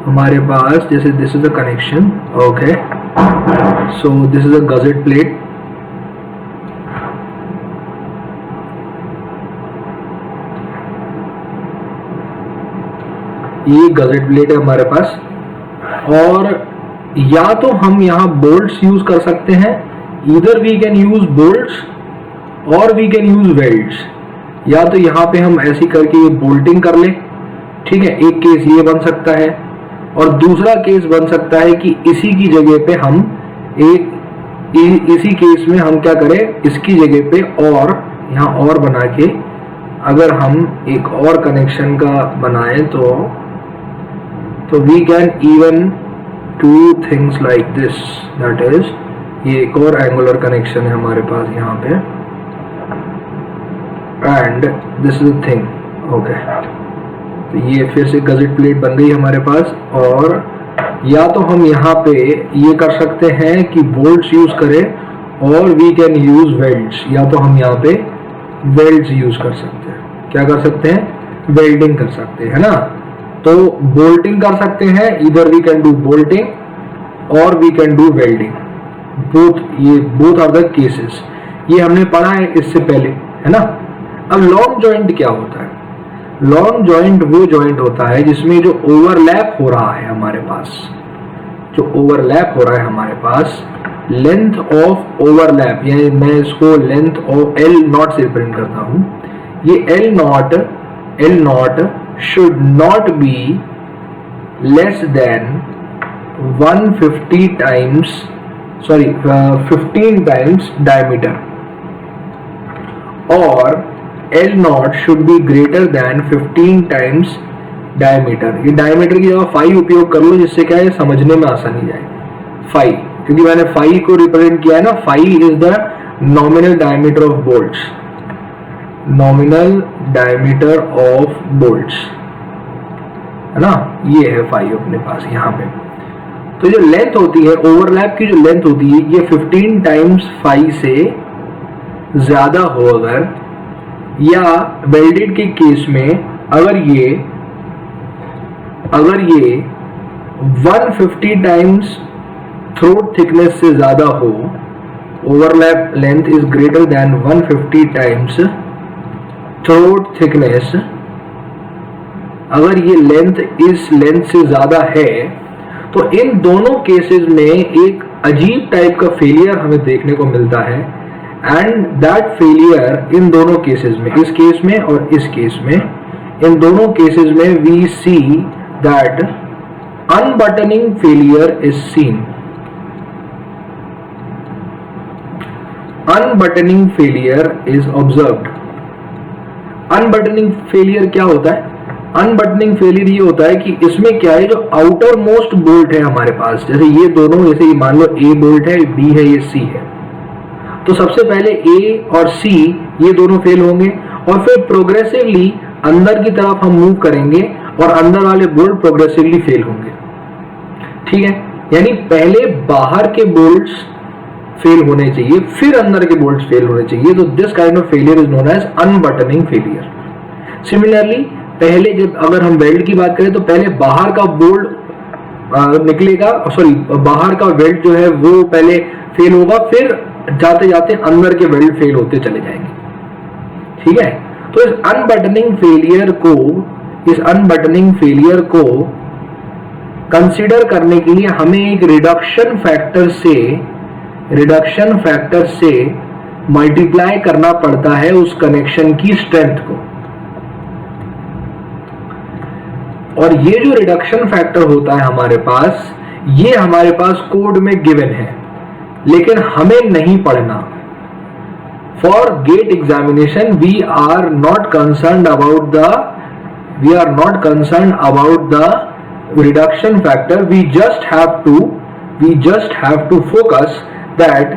हमारे पास जैसे this is a connection. Okay, so this is a gusset plate. ये गजेट प्लेट है हमारे पास, और या तो हम यहाँ बोल्ट्स यूज कर सकते हैं, इधर वी कैन यूज बोल्ट्स और वी कैन यूज वेल्ड्स. या तो यहाँ पे हम ऐसी करके ये बोल्टिंग कर ले. ठीक है, एक केस ये बन सकता है, और दूसरा केस बन सकता है कि इसी की जगह पे हम इसी केस में हम क्या करें, इसकी जगह पे और यहाँ और बना के अगर हम एक और कनेक्शन का बनाएं तो we can even do things like this. That is, ये एक और एंगुलर कनेक्शन है हमारे पास यहाँ पे, and this is a thing. Okay, तो ये फिर से गजेट प्लेट बन गई हमारे पास. और या तो हम यहाँ पे ये कर सकते हैं कि बोल्ट्स यूज करें, और वी कैन यूज वेल्ड्स. या तो हम यहाँ पे वेल्ड्स यूज कर सकते हैं. क्या कर सकते हैं, वेल्डिंग कर सकते हैं ना. तो बोल्टिंग कर सकते हैं, इधर वी कैन डू बोल्टिंग और we can do welding. Both are the cases. ये हमने पढ़ा है इससे पहले, है ना. अब लॉन्ग जॉइंट क्या होता है? लॉन्ग जॉइंट वो जॉइंट होता है जिसमें जो ओवरलैप हो रहा है हमारे पास, जो ओवरलैप हो रहा है हमारे पास, लेंथ ऑफ ओवरलैप, यानी मैं इसको लेंथ ऑफ एल नॉट से रिप्रेजेंट करता हूं. ये L not should not be less than 15 times diameter, और L not should be greater than 15 times diameter. ये डायमीटर की जगह फाई उपयोग कर लो, जिससे क्या है समझने में आसानी जाए. फाई, क्योंकि मैंने फाई को रिप्रेजेंट किया है ना. Phi is the nominal diameter of bolts. Nominal diameter of bolts. है ना, ये है फाई अपने पास यहाँ पे। तो जो लेंथ होती है, ओवरलैप की जो लेंथ होती है, ये 15 टाइम्स फाई से ज्यादा हो अगर, या वेल्डेड के केस में अगर ये 150 टाइम्स थ्रोट थिकनेस से ज्यादा हो, overlap length is greater then 150 times throat thickness, अगर ये लेंथ इस लेंथ से ज्यादा है, तो इन दोनों केसेस में एक अजीब टाइप का फेलियर हमें देखने को मिलता है। एंड दैट फेलियर इन दोनों केसेस में, इस केस में और इस केस में, इन दोनों केसेस में we see that unbuttoning failure is seen. Unbuttoning failure is observed. Unbuttoning failure क्या होता है? अनबटनिंग फेलियर ये होता है कि इसमें क्या है, जो आउटर मोस्ट बोल्ट है हमारे पास, जैसे ये दोनों, जैसे मान लो ए बोल्ट है, बी है, ये सी है, तो सबसे पहले ए और सी ये दोनों फेल होंगे, और फिर प्रोग्रेसिवली अंदर की तरफ हम मूव करेंगे और अंदर वाले बोल्ट प्रोग्रेसिवली फेल होंगे। ठीक है, यानी पहले बाहर के बोल्ट्स फेल होने चाहिए, फिर अंदर के बोल्ट्स फेल होने चाहिए। तो this kind of failure is known as unbuttoning failure. Similarly पहले जब अगर हम वेल्ड की बात करें, तो पहले बाहर का बोल्ट निकलेगा, सॉरी बाहर का वेल्ड जो है वो पहले फेल होगा, फिर जाते जाते अंदर के वेल्ड फेल होते चले जाएंगे। ठीक है, तो इस अनबटनिंग फेलियर को कंसीडर करने के लिए हमें एक रिडक्शन फैक्टर से मल्टीप्लाई करना पड़ता है उस कनेक्शन की स्ट्रेंथ को। और ये जो रिडक्शन फैक्टर होता है हमारे पास, ये हमारे पास कोड में गिवन है, लेकिन हमें नहीं पढ़ना। For GATE examination we are not concerned about the reduction factor. We just have to focus that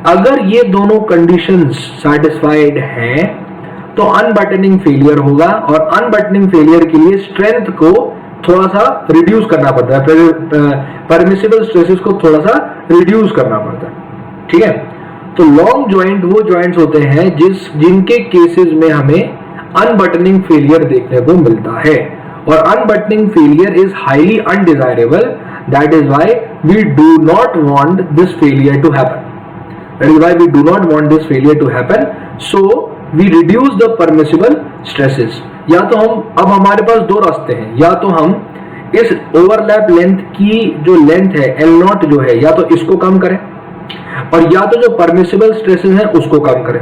अगर ये दोनों कंडीशंस सैटिस्फाइड हैं तो अनबटनिंग फेलियर होगा, और अनबटनिंग फेलियर के लिए स्ट्रेंथ को थोड़ा सा रिड्यूस करना पड़ता है, परमिसिबल स्ट्रेसेस को थोड़ा सा रिड्यूस करना पड़ता है। ठीक है, तो लॉन्ग जॉइंट वो जॉइंट्स होते हैं जिनके केसेस में हमें अनबटनिंग फेलियर देखने को मिलता है, और unbuttoning failure is highly undesirable. That is why we do not want this failure to happen. So we reduce the permissible stresses. या तो हम, अब हमारे पास दो रास्ते हैं, या तो हम इस ओवरलैप लेंथ की जो लेंथ है L0 जो है, या तो इसको कम करें, और या तो जो परमिसिबल स्ट्रेसेस हैं उसको कम करें।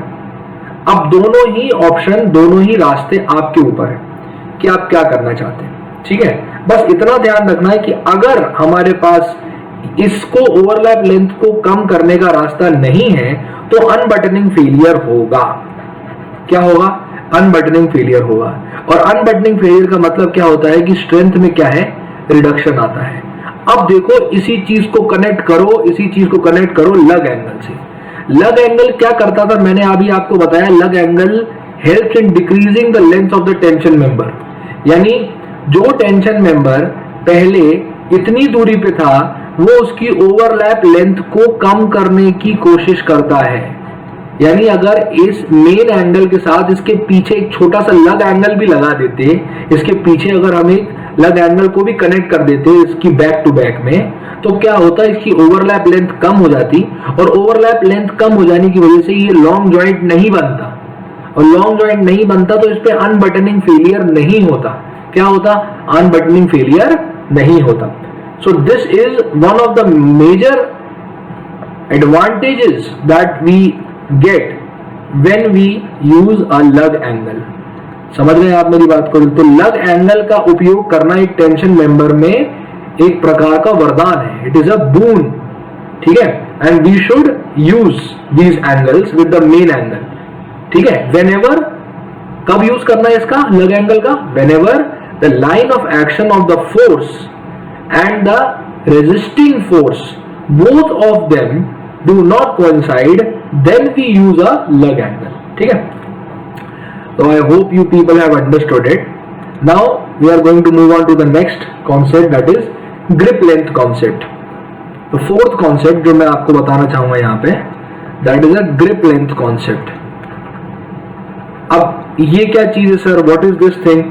अब दोनों ही ऑप्शन, दोनों ही रास्ते आपके ऊपर है कि आप क्या करना चाहते हैं। ठीक है, बस इतना ध्यान रखना है कि अगर हमारे पास इसको ओवरलैप लेंथ को कम करने का रास्ता नहीं है तो अनबटनिंग फेलियर होगा। क्या होगा? अनबटनिंग फेलियर होगा। और अनबटनिंग फेलियर का मतलब क्या होता है कि स्ट्रेंथ में क्या है, रिडक्शन आता है। अब देखो, इसी चीज को कनेक्ट करो लग एंगल से। लग एंगल क्या करता था, मैंने अभी आपको बताया, लग angle helps in decreasing the length of the tension member. यानी जो टेंशन मेंबर पहले इतनी दूरी पे था, वो उसकी ओवरलैप लेंथ को कम करने की कोशिश करता है। यानी अगर इस मेन एंगल के साथ इसके पीछे एक छोटा सा लग एंगल भी लगा देते, इसके पीछे अगर हम एक लग एंगल को भी कनेक्ट कर देते इसकी बैक टू बैक में, तो क्या होता है, इसकी ओवरलैप लेंथ कम हो जाती, और ओवरलैप लेंथ कम हो जाने की वजह से ये लॉन्ग जॉइंट नहीं बनता, और लॉन्ग जॉइंट नहीं बनता तो इस पे अनबटनिंग फेलियर नहीं होता। क्या होता? अनबटनिंग फेलियर नहीं होता। So this is one of the major advantages that we get when we use a lug angle. समझ गए आप मेरी बात को? तो लग एंगल का उपयोग करना एक टेंशन मेंबर में एक प्रकार का वरदान है। It is a boon. ठीक है, and we should use these angles with the main angle. ठीक है, वेनेवर, कब यूज करना है इसका, लग एंगल का? Whenever the line of action of the force and the resisting force, both of them do not coincide, then we use a lug angle. ठीक है, so I hope you people have understood it. Now we are going to move on to the next concept, that is grip length concept. तो fourth concept जो मैं आपको बताना चाहूंगा यहाँ पे, that is a grip length concept. अब ये क्या चीज है sir, what is this thing?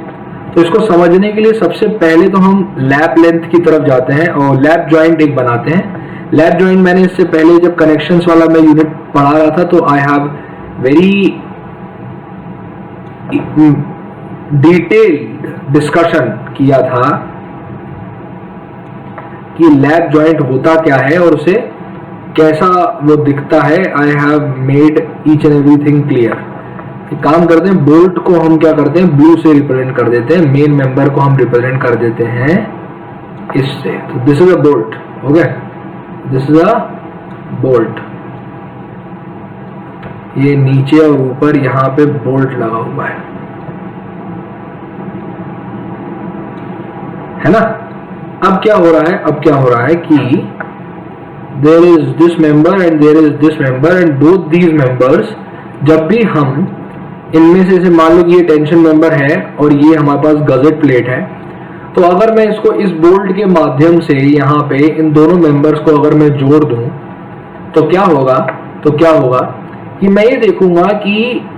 तो इसको समझने के लिए सबसे पहले तो हम लैप लेंथ की तरफ जाते हैं और लैप जॉइंट एक बनाते हैं। लैप जॉइंट मैंने इससे पहले जब कनेक्शंस वाला मैं यूनिट पढ़ा रहा था तो I have very detailed discussion किया था कि लैप जॉइंट होता क्या है और उसे कैसा वो दिखता है। I have made each and everything clear. काम करते हैं, बोल्ट को हम क्या करते हैं, ब्लू से रिप्रेजेंट कर देते हैं, मेन मेंबर को हम रिप्रेजेंट कर देते हैं इससे। तो दिस इज अ बोल्ट, हो गया, दिस इज अ बोल्ट। ये नीचे और ऊपर यहां पे बोल्ट लगा हुआ है ना। अब क्या हो रहा है, अब क्या हो रहा है कि there is this member and there is this member and both these members, जब भी हम इनमें से मान लो कि ये टेंशन मेंबर है और ये हमारे पास गजेट प्लेट है, तो अगर मैं इसको इस बोल्ट के माध्यम से यहाँ पे इन दोनों मेंबर्स को अगर मैं जोड़ दूं तो क्या होगा, कि मैं ये देखूंगा कि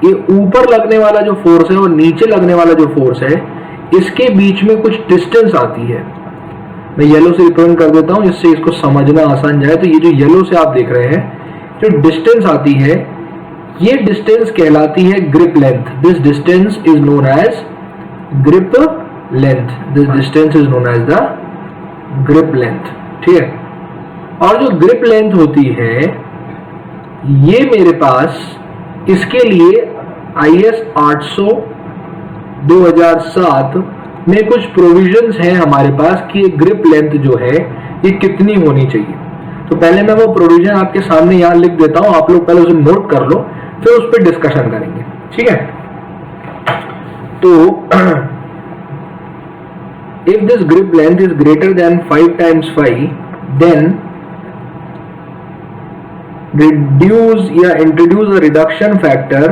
ये ऊपर लगने वाला जो फोर्स है और नीचे लगने वाला जो फोर्स है, इसके बीच में कुछ डिस्टेंस आती है। मैं येलो से रिप्रेजेंट कर देता हूं जिससे इसको समझना आसान जाए। तो ये जो येलो से आप देख रहे हैं, जो डिस्टेंस आती है, ये डिस्टेंस कहलाती है grip length. This distance is known as grip length. This distance is known as the grip length, ठीक है। और जो ग्रिप लेंथ होती है, ये मेरे पास इसके लिए IS 800 2007 में कुछ प्रोविजंस हैं हमारे पास कि ग्रिप लेंथ जो है ये कितनी होनी चाहिए। तो पहले मैं वो प्रोविजन आपके सामने यहां लिख देता हूं, आप लोग पहले उसे नोट कर लो, फिर उस पर डिस्कशन करेंगे, ठीक है। तो if this grip length is greater than 5 times 5, then reduce या introduce a reduction factor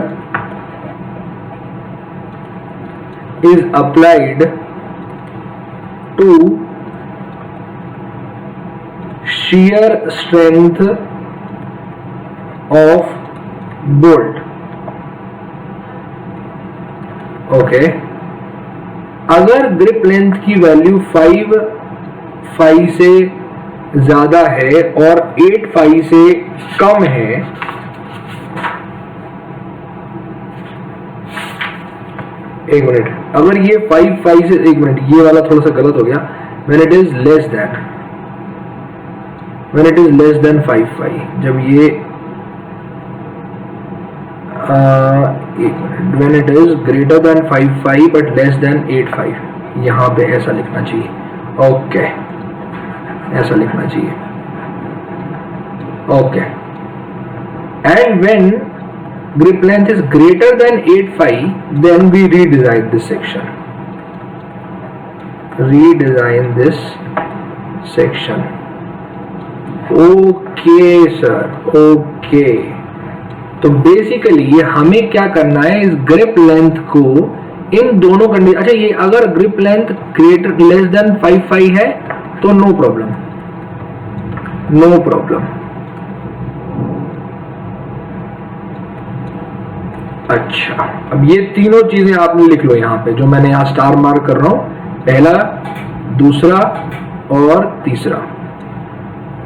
is applied to shear strength of bolt. Okay, अगर ग्रिप लेंथ की वैल्यू 5 से ज्यादा है और 8 से कम है, एक मिनट, अगर ये 5 से, एक मिनट, ये वाला थोड़ा सा गलत हो गया। when it is less than 5, जब ये when it is greater than 5 but less than 8, यहां पे ऐसा लिखना चाहिए। ओके, ऐसा लिखना चाहिए। Okay, and when grip length is greater than 8, then we redesign this section. Okay sir, okay. तो बेसिकली हमें क्या करना है, इस ग्रिप लेंथ को इन दोनों कंडीशन, अच्छा ये अगर grip length greater less than 5 है तो नो प्रॉब्लम। अच्छा, अब ये तीनों चीजें आपने लिख लो यहाँ पे, जो मैंने यहाँ स्टार मार्क कर रहा हूं, पहला, दूसरा और तीसरा।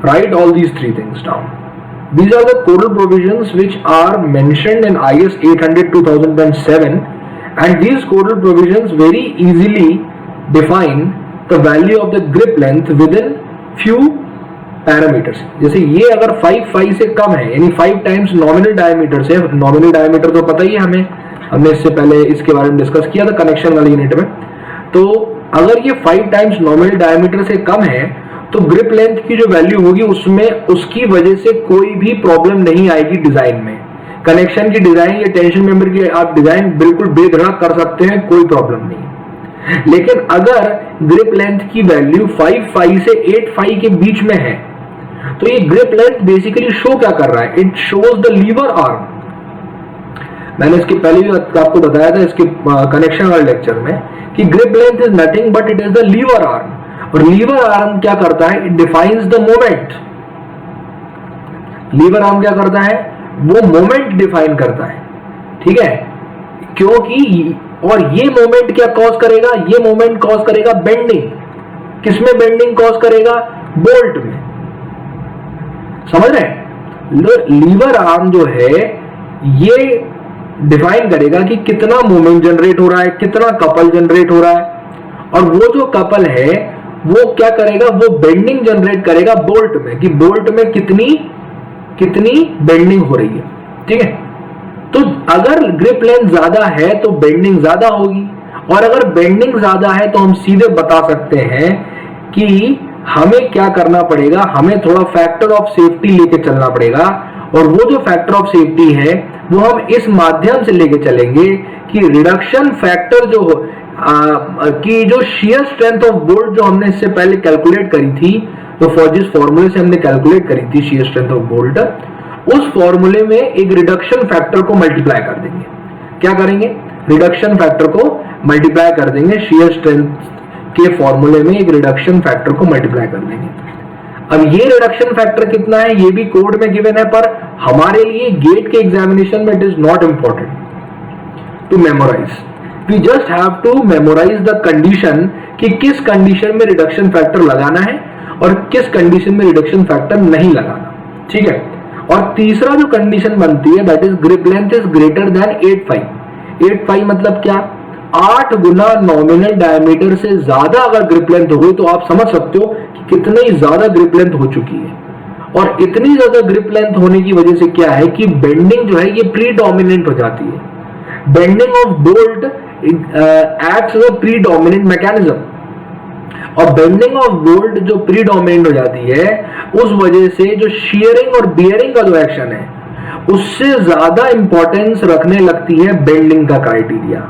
Right all these 3 things down. These are the codal provisions which are mentioned in IS 800/2007, and these codal provisions very easily define the value of the grip length within few parameters. जैसे ये अगर 5 से कम है, यानी 5 times nominal diameter से, nominal diameter तो पता ही है हमें, हमने इससे पहले इसके बारे में डिस्कस किया था कनेक्शन वाले यूनिट में। तो अगर ये 5 times नॉमिनल डायमीटर से कम है तो ग्रिप लेंथ की जो वैल्यू होगी उसमें उसकी वजह से कोई भी प्रॉब्लम नहीं आएगी डिजाइन में। कनेक्शन की डिजाइन या टेंशन मेंबर की आप डिजाइन बिल्कुल बेधड़क कर सकते हैं, कोई प्रॉब्लम नहीं। लेकिन अगर ग्रिप लेंथ की वैल्यू 5 से 8 के बीच में है तो ये ग्रिप लेंथ बेसिकली शो क्या कर रहा है, it shows the lever arm. मैंने इसके पहले भी आपको बताया था इसके कनेक्शन वाले लेक्चर में कि grip length is nothing but it is the lever arm, और लीवर आर्म क्या करता है, it defines the moment. Lever arm क्या करता है, वो मोमेंट डिफाइन करता है, ठीक है, क्योंकि और ये मोमेंट क्या कॉज करेगा, ये मोमेंट कॉज करेगा बेंडिंग। किसमें बेंडिंग कॉज करेगा, बोल्ट में, समझ रहे। लीवर आर्म जो है ये डिफाइन करेगा कि कितना मोमेंट जनरेट हो रहा है, कितना कपल जनरेट हो रहा है, और वो जो कपल है वो क्या करेगा, वो बेंडिंग जनरेट करेगा बोल्ट में, कि बोल्ट में कितनी बेंडिंग हो रही है, ठीक है। तो अगर ग्रिप लेंथ ज्यादा है तो बेंडिंग ज्यादा होगी, और अगर बेंडिंग ज्यादा है तो हम सीधे बता सकते हैं कि हमें क्या करना पड़ेगा, हमें थोड़ा फैक्टर ऑफ सेफ्टी लेके चलना पड़ेगा, और वो जो फैक्टर ऑफ सेफ्टी है वो हम इस माध्यम से लेके चलेंगे कि रिडक्शन फैक्टर की जो शियर स्ट्रेंथ ऑफ बोल्ट जो हमने इससे पहले कैलकुलेट करी थी, तो जिस फॉर्मूले से हमने कैलकुलेट करी थी शियर स्ट्रेंथ ऑफ बोल्ट, उस फॉर्मूले में एक रिडक्शन फैक्टर को मल्टीप्लाई कर देंगे। क्या करेंगे, रिडक्शन फैक्टर को मल्टीप्लाई कर देंगे, शियर स्ट्रेंथ के फॉर्मूले में एक रिडक्शन फैक्टर को मल्टीप्लाई कर देंगे। अब ये रिडक्शन फैक्टर कितना है ये भी कोड में गिवन है, पर हमारे लिए गेट के एग्जामिनेशन में it is not important to memorise, we just have to memorise the condition कि किस कंडीशन में रिडक्शन फैक्टर लगाना है और किस कंडीशन में रिडक्शन फैक्टर नहीं लगाना, ठीक है। और तीसरा जो कंडीशन बनती है that is grip length is greater then 8.5। 8.5 मतलब क्या, 8 गुना नॉमिनल डायमीटर से ज्यादा अगर ग्रिप लेंथ हो गई तो आप समझ सकते हो कि कितनी ज्यादा ग्रिप लेंथ हो चुकी है। और इतनी ज्यादा ग्रिप लेंथ होने की वजह से क्या है कि बेंडिंग जो है ये प्रीडोमिनेंट हो जाती है। Bending of bolt acts as a predominant mechanism, और बेंडिंग ऑफ बोल्ट जो प्रीडोमिनेंट हो जाती है उस वजह से जो शियरिंग और बियरिंग का जो एक्शन है उससे ज्यादा इंपॉर्टेंस रखने लगती है बेंडिंग का क्राइटेरिया।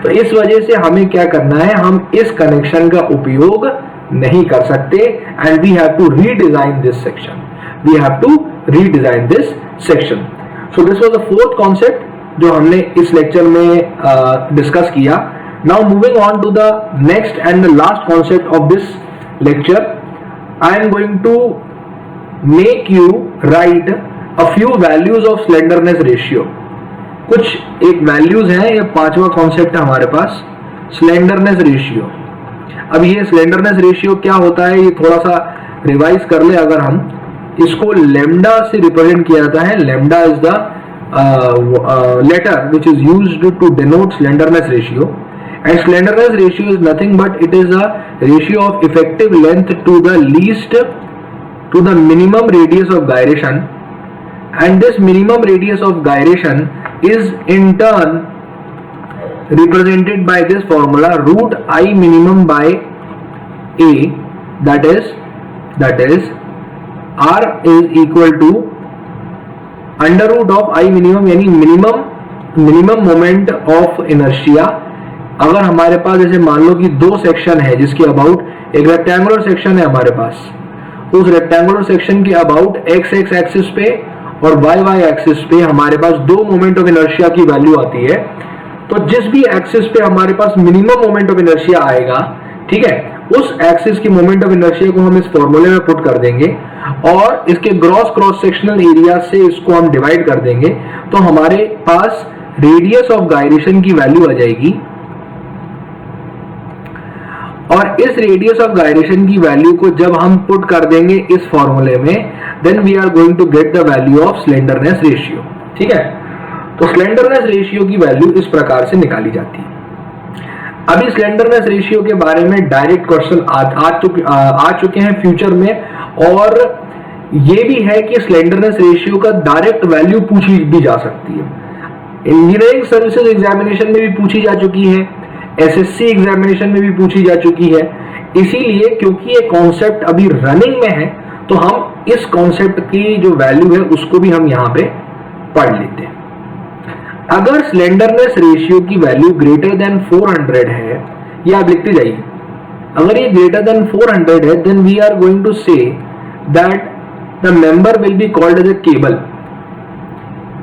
तो इस वजह से हमें क्या करना है, हम इस कनेक्शन का उपयोग नहीं कर सकते, and we have to redesign this section, we have to redesign this section. So this was the fourth concept जो हमने इस लेक्चर में डिस्कस किया। Now moving on to the next and the last concept of this lecture, I am going to make you write a few values of slenderness ratio. कुछ एक values हैं, ये पांचवा concept है हमारे पास, slenderness ratio। अब ये slenderness ratio क्या होता है ये थोड़ा सा रिवाइज कर ले। अगर हम इसको lambda से रिप्रेजेंट किया जाता है, lambda is the letter which is used to denote slenderness ratio. And slenderness ratio is nothing but it is a ratio of effective length to the minimum radius of gyration, and this minimum radius of gyration is in turn represented by this formula root I minimum by A, that is R is equal to under root of I minimum, यानी minimum moment of inertia। अगर हमारे पास जैसे मान लो कि दो section है जिसके about एक रेक्टेंगुलर सेक्शन है हमारे पास, उस रेक्टेंगुलर सेक्शन के अबाउट एक्स एक्स एक्सिस पे और वाई वाई एक्सिस पे हमारे पास दो मोमेंट ऑफ इनर्शिया की वैल्यू आती है। तो जिस भी एक्सिस पे हमारे पास मिनिमम मोमेंट ऑफ इनर्शिया आएगा, ठीक है, उस एक्सिस की मोमेंट ऑफ इनर्शिया को हम इस फॉर्मूले में पुट कर देंगे और इसके क्रॉस सेक्शनल एरिया से इसको हम डिवाइड कर देंगे, तो हमारे पास रेडियस ऑफ गायरेशन की वैल्यू आ जाएगी। और इस रेडियस ऑफ गायरेशन की वैल्यू को जब हम पुट कर देंगे इस फॉर्मूले में, then we are going to get the value of slenderness ratio, ठीक है। तो स्लेंडरनेस रेशियो की वैल्यू इस प्रकार से निकाली जाती है। अभी स्लेंडरनेस रेशियो के बारे में डायरेक्ट क्वेश्चन आ चुके हैं फ्यूचर में, और ये भी है कि स्लेंडरनेस रेशियो का डायरेक्ट वैल्यू पूछी भी जा सकती है। इंजीनियरिंग सर्विसेज एग्जामिनेशन में भी पूछी जा चुकी है, एसएससी एग्जामिनेशन में भी पूछी जा चुकी है। इसीलिए क्योंकि ये कॉन्सेप्ट अभी रनिंग में है तो हम इस कॉन्सेप्ट की जो वैल्यू है उसको भी हम यहां पे पढ़ लेते हैं। अगर स्लेंडरनेस रेशियो की वैल्यू ग्रेटर देन 400 है, ये आप लिखते जाइए, अगर ये ग्रेटर देन 400 है, then we are going to say that the member will be called as a cable.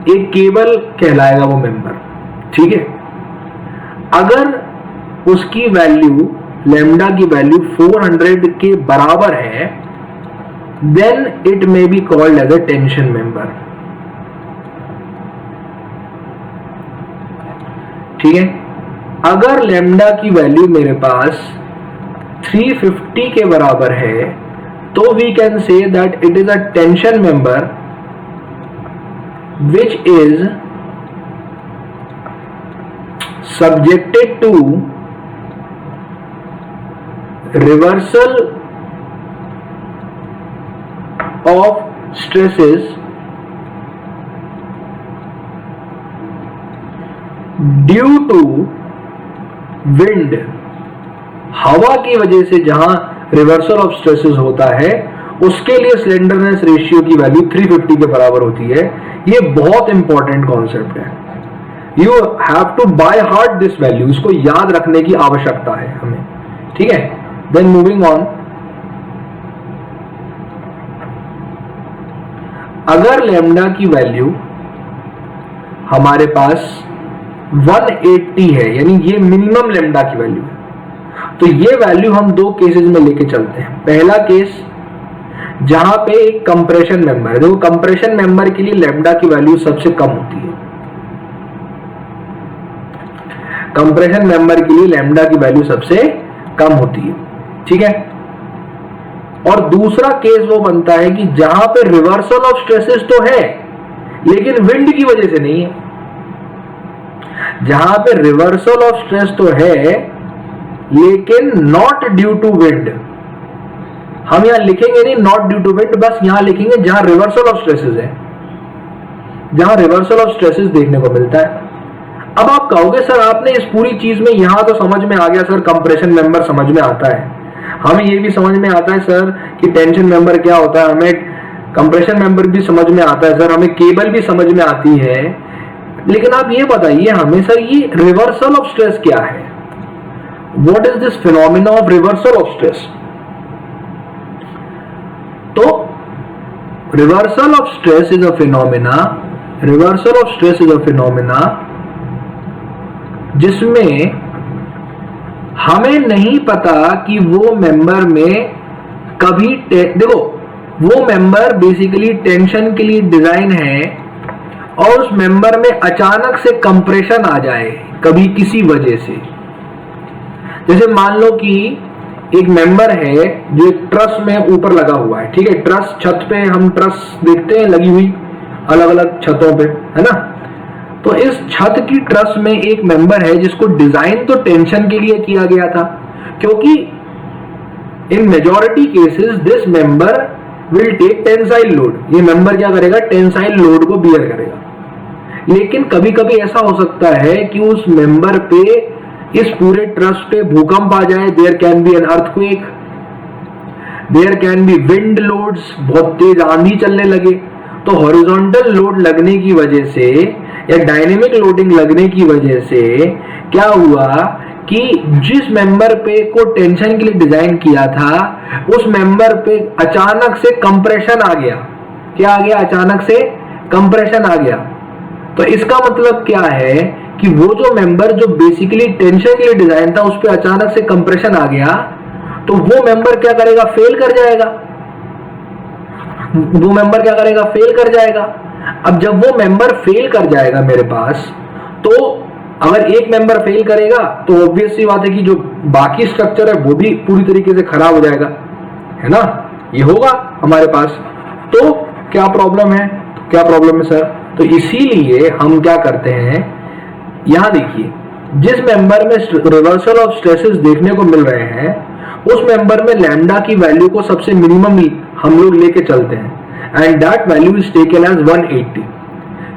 एक केबल कहलाएगा वो मेंबर, ठीक है। अगर उसकी वैल्यू लैम्डा की वैल्यू 400 के बराबर है, then it may be called as a tension member, ठीक है। अगर लैम्डा की वैल्यू मेरे पास 350 के बराबर है, तो we can say that it is a tension member which is subjected to reversal of stresses due to wind। हवा की वजह से जहां रिवर्सल ऑफ स्ट्रेसेस होता है उसके लिए स्लेंडरनेस रेशियो की वैल्यू 350 के बराबर होती है। ये बहुत इंपॉर्टेंट कॉन्सेप्ट है, you have to by heart this value, इसको याद रखने की आवश्यकता है हमें, ठीक है। देन मूविंग ऑन, अगर लैम्डा की वैल्यू हमारे पास 180 है, यानी ये मिनिमम लैम्डा की वैल्यू है, तो ये वैल्यू हम दो केसेस में लेके चलते हैं। पहला केस जहां पे एक कंप्रेशन मेंबर है, देखो कंप्रेशन मेंबर के लिए लैम्डा की वैल्यू सबसे कम होती है, कंप्रेशन मेंबर के लिए लैम्डा की वैल्यू सबसे कम होती है, ठीक है। और दूसरा केस वो बनता है कि जहां पे रिवर्सल ऑफ स्ट्रेसेस तो है लेकिन विंड की वजह से नहीं है। जहां पे रिवर्सल ऑफ स्ट्रेस तो है लेकिन नॉट ड्यू टू विंड, हम यहां लिखेंगे नहीं नॉट ड्यू टू विंड, बस यहां लिखेंगे जहां रिवर्सल ऑफ स्ट्रेसेस है, जहां रिवर्सल ऑफ स्ट्रेसेस देखने को मिलता है। अब आप कहोगे सर आपने इस पूरी चीज में यहां तो समझ में आ गया सर, कंप्रेशन मेंबर समझ में आता है, हमें ये भी समझ में आता है सर कि टेंशन मेंबर क्या होता है, हमें कंप्रेशन मेंबर भी समझ में आता है सर, हमें केबल भी समझ में आती है, लेकिन आप ये बताइए हमें सर ये रिवर्सल ऑफ स्ट्रेस क्या है, what is this phenomena of reversal of stress. तो reversal of stress is a phenomena, reversal of stress is a phenomena जिसमें हमें नहीं पता कि वो मेंबर में कभी देखो वो मेंबर बेसिकली टेंशन के लिए डिजाइन है और उस मेंबर में अचानक से कंप्रेशन आ जाए कभी किसी वजह से, जैसे मान लो कि एक मेंबर है जो एक ट्रस में ऊपर लगा हुआ है, ठीक है, ट्रस छत पे हम ट्रस देखते हैं लगी हुई अलग अलग छतों पे, है ना। तो इस छत की ट्रस में एक मेंबर है जिसको डिजाइन तो टेंशन के लिए किया गया था, क्योंकि in majority cases this member will take tensile load, ये मेंबर क्या करेगा टेंसाइल लोड को बियर करेगा। लेकिन कभी कभी ऐसा हो सकता है कि उस मेंबर पे इस पूरे ट्रस पे भूकंप आ जाए, there can be an earthquake, there can be wind loads, बहुत तेज आंधी चलने लगे, तो हॉरिजॉन्टल लोड लगने की वजह से या डायनेमिक लोडिंग लगने की वजह से क्या हुआ कि जिस मेंबर पे को टेंशन के लिए डिजाइन किया था उस मेंबर पे अचानक से कंप्रेशन आ गया, क्या आ गया, अचानक से कंप्रेशन आ गया। तो इसका मतलब क्या है कि वो जो मेंबर जो बेसिकली टेंशन के लिए डिजाइन था उस पे अचानक से कंप्रेशन आ गया, तो वो मेंबर क्या करेगा, फेल कर जाएगा, वो मेंबर क्या करेगा, फेल कर जाएगा। अब जब वो मेंबर फेल कर जाएगा मेरे पास, तो अगर एक मेंबर फेल करेगा तो ऑब्वियस सी बात है कि जो बाकी स्ट्रक्चर है वो भी पूरी तरीके से खराब हो जाएगा, है ना, ये होगा हमारे पास। तो क्या प्रॉब्लम है, क्या प्रॉब्लम है सर, तो इसीलिए हम क्या करते हैं, यहां देखिए जिस मेंबर में रिवर्सल ऑफ स्ट्रेसेस देखने को मिल रहे हैं उस मेंबर में लैम्डा की वैल्यू को सबसे मिनिमम हम लोग लेके चलते हैं and that value is taken as 180,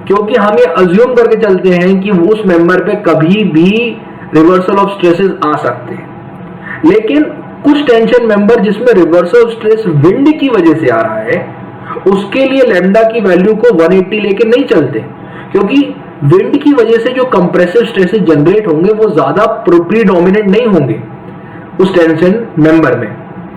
क्योंकि हम ये अज्यूम करके चलते हैं कि उस मेंबर पे कभी भी रिवर्सल ऑफ स्ट्रेसेस आ सकते हैं। लेकिन कुछ टेंशन मेंबर जिसमें रिवर्सल ऑफ स्ट्रेस विंड की वजह से आ रहा है उसके लिए लैम्डा की वैल्यू को 180 लेके नहीं चलते, क्योंकि विंड की वजह से जो कंप्रेसिव स्ट्रेसेस जनरेट होंगे वो ज्यादा प्रीडोमिनेंट नहीं होंगे उस टेंशन मेंबर में,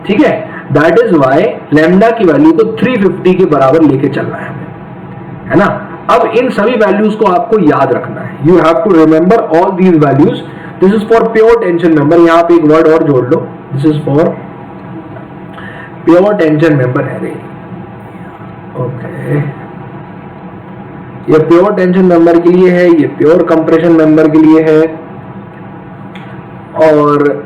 ठीक है। दैट इज व्हाई लैम्डा की वैल्यू को 350 के बराबर लेके चलना है हमें, है ना। अब इन सभी वैल्यूज को आपको याद रखना है. You have to remember all these values. This is for pure tension member. यहां पे एक वर्ड और जोड़ लो. This is for pure tension member एरे. ओके, ये प्योर टेंशन मेंबर के लिए है, ये प्योर कंप्रेशन मेंबर के लिए है, और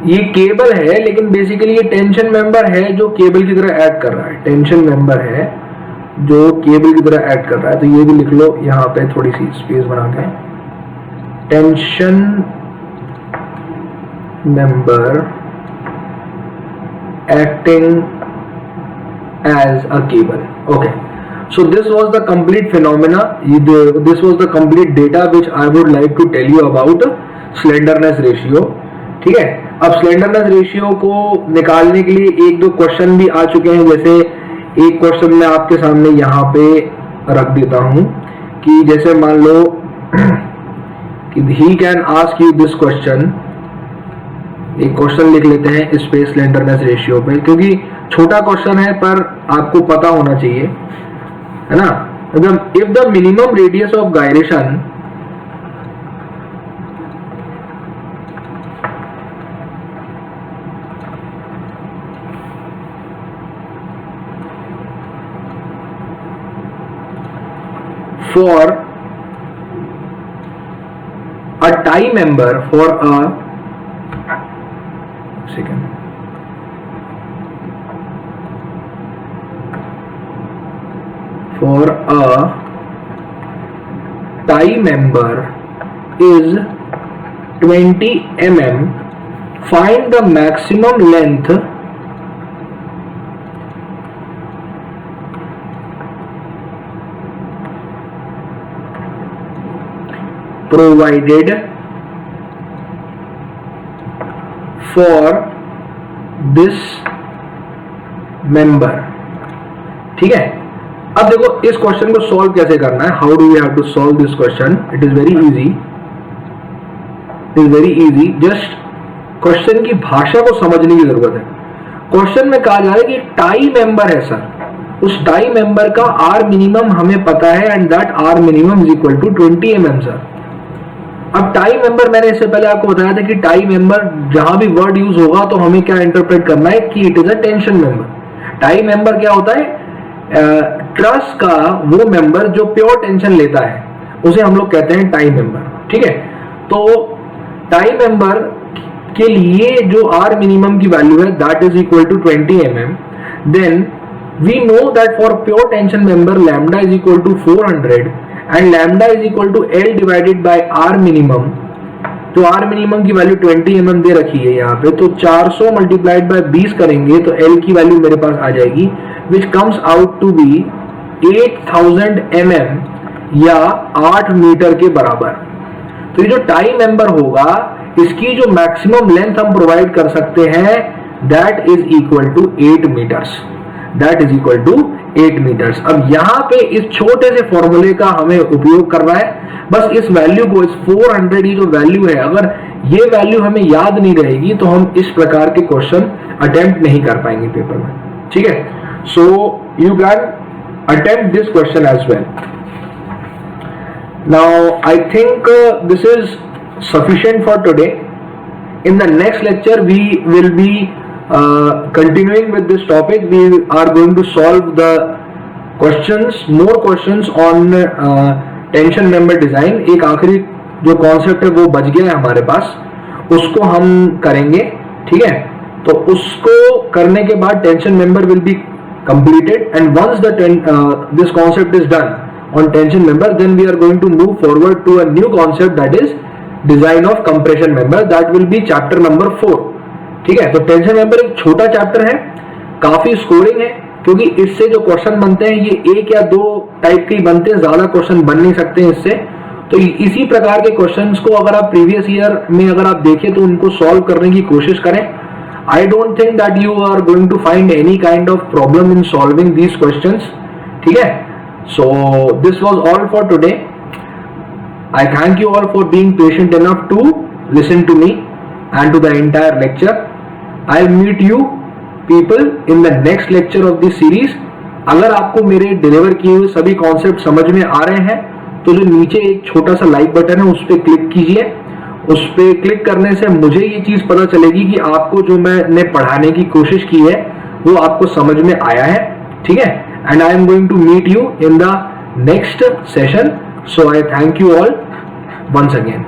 ये केबल है, लेकिन बेसिकली ये टेंशन मेंबर है जो केबल की तरह ऐड कर रहा है. टेंशन मेंबर है जो केबल की तरह ऐड कर रहा है. तो ये भी लिख लो यहां पे, थोड़ी सी स्पेस बना के. Tension member acting as a cable. Okay, so this was the complete phenomena. This was the complete data which I would like to tell you about slenderness ratio. ठीक है, अब स्लेंडरनेस रेशियो को निकालने के लिए एक दो क्वेश्चन भी आ चुके हैं. जैसे एक क्वेश्चन मैं आपके सामने यहाँ पे रख देता हूँ कि जैसे मान लो कि he can ask you this question. एक क्वेश्चन लिख लेते हैं इस पे स्लेंडरनेस रेशियो पे, क्योंकि छोटा क्वेश्चन है पर आपको पता होना चाहिए, है ना. If the minimum radius of gyration for a tie member for a second for a tie member is 20 mm. Find the maximum length provided for this member. ठीक है, अब देखो इस क्वेश्चन को सॉल्व कैसे करना है. How do we have to solve this question? It is very easy. Just question की भाषा को समझने की जरूरत है. क्वेश्चन में कहा जा रहा है कि टाई मेंबर है सर. उस टाई मेंबर का आर मिनिमम हमें पता है and that r minimum is equal to 20 mm sir. अब टाई मेंबर मैंने इससे पहले आपको बताया था कि टाई मेंबर जहां भी वर्ड यूज होगा तो हमें क्या इंटरप्रेट करना है कि it is a tension member. Tie member क्या होता है? ट्रस का वो मेंबर जो प्योर टेंशन लेता है उसे हम लोग कहते हैं टाई मेंबर. ठीक है, तो टाई मेंबर के लिए जो आर मिनिमम की वैल्यू है that is equal to 20 mm. Then we know that for pure tension member lambda is equal to 400 and lambda is equal to L divided by R minimum. तो R minimum की value 20 mm दे रखी है यहाँ पे, तो 400 multiplied by 20 करेंगे तो L की वैल्यू मेरे पास आ जाएगी which comes out to be 8000 mm या 8 मीटर के बराबर. तो ये जो टाई मेंबर होगा इसकी जो मैक्सिमम लेंथ हम प्रोवाइड कर सकते हैं that is equal to 8 metres. अब यहां पे इस छोटे से फॉर्मूले का हमें उपयोग करना है. बस इस वैल्यू को, इस 400 की जो वैल्यू है, अगर ये वैल्यू हमें याद नहीं रहेगी तो हम इस प्रकार के क्वेश्चन अटेम्प्ट नहीं कर पाएंगे पेपर में. ठीक है, so you can attempt this question as well. Now I think this is sufficient for today. In the next lecture we will be continuing with this topic. We are going to solve the more questions on tension member design. एक आखिरी जो concept है वो बच गया है हमारे पास, उसको हम करेंगे. ठीक है, तो उसको करने के बाद tension member will B completed, and once this concept is done on tension member, then we are going to move forward to a new concept, that is design of compression member. That will be chapter number 4. ठीक है, तो tension member एक छोटा chapter है, काफी scoring है, क्योंकि इससे जो क्वेश्चन बनते हैं ये एक या दो टाइप के बनते हैं, ज्यादा क्वेश्चन बन नहीं सकते हैं इससे. तो इसी प्रकार के क्वेश्चंस को अगर आप प्रीवियस ईयर में अगर आप देखें तो उनको सॉल्व करने की कोशिश करें. I don't think that you are going to find any kind of problem in solving these questions. ठीक है, so this was all for today. I thank you all for being patient enough to listen to me and to the entire lecture. I'll meet you people in the next lecture of this series. अगर आपको मेरे deliver किए हुए सभी concept समझ में आ रहे हैं तो जो नीचे एक छोटा सा लाइक बटन है उस पर क्लिक कीजिए। उस पर क्लिक करने से मुझे ये चीज पता चलेगी कि आपको जो मैंने पढ़ाने की कोशिश की है वो आपको समझ में आया है, ठीक है। And I am going to meet you in the next session, so I thank you all once again.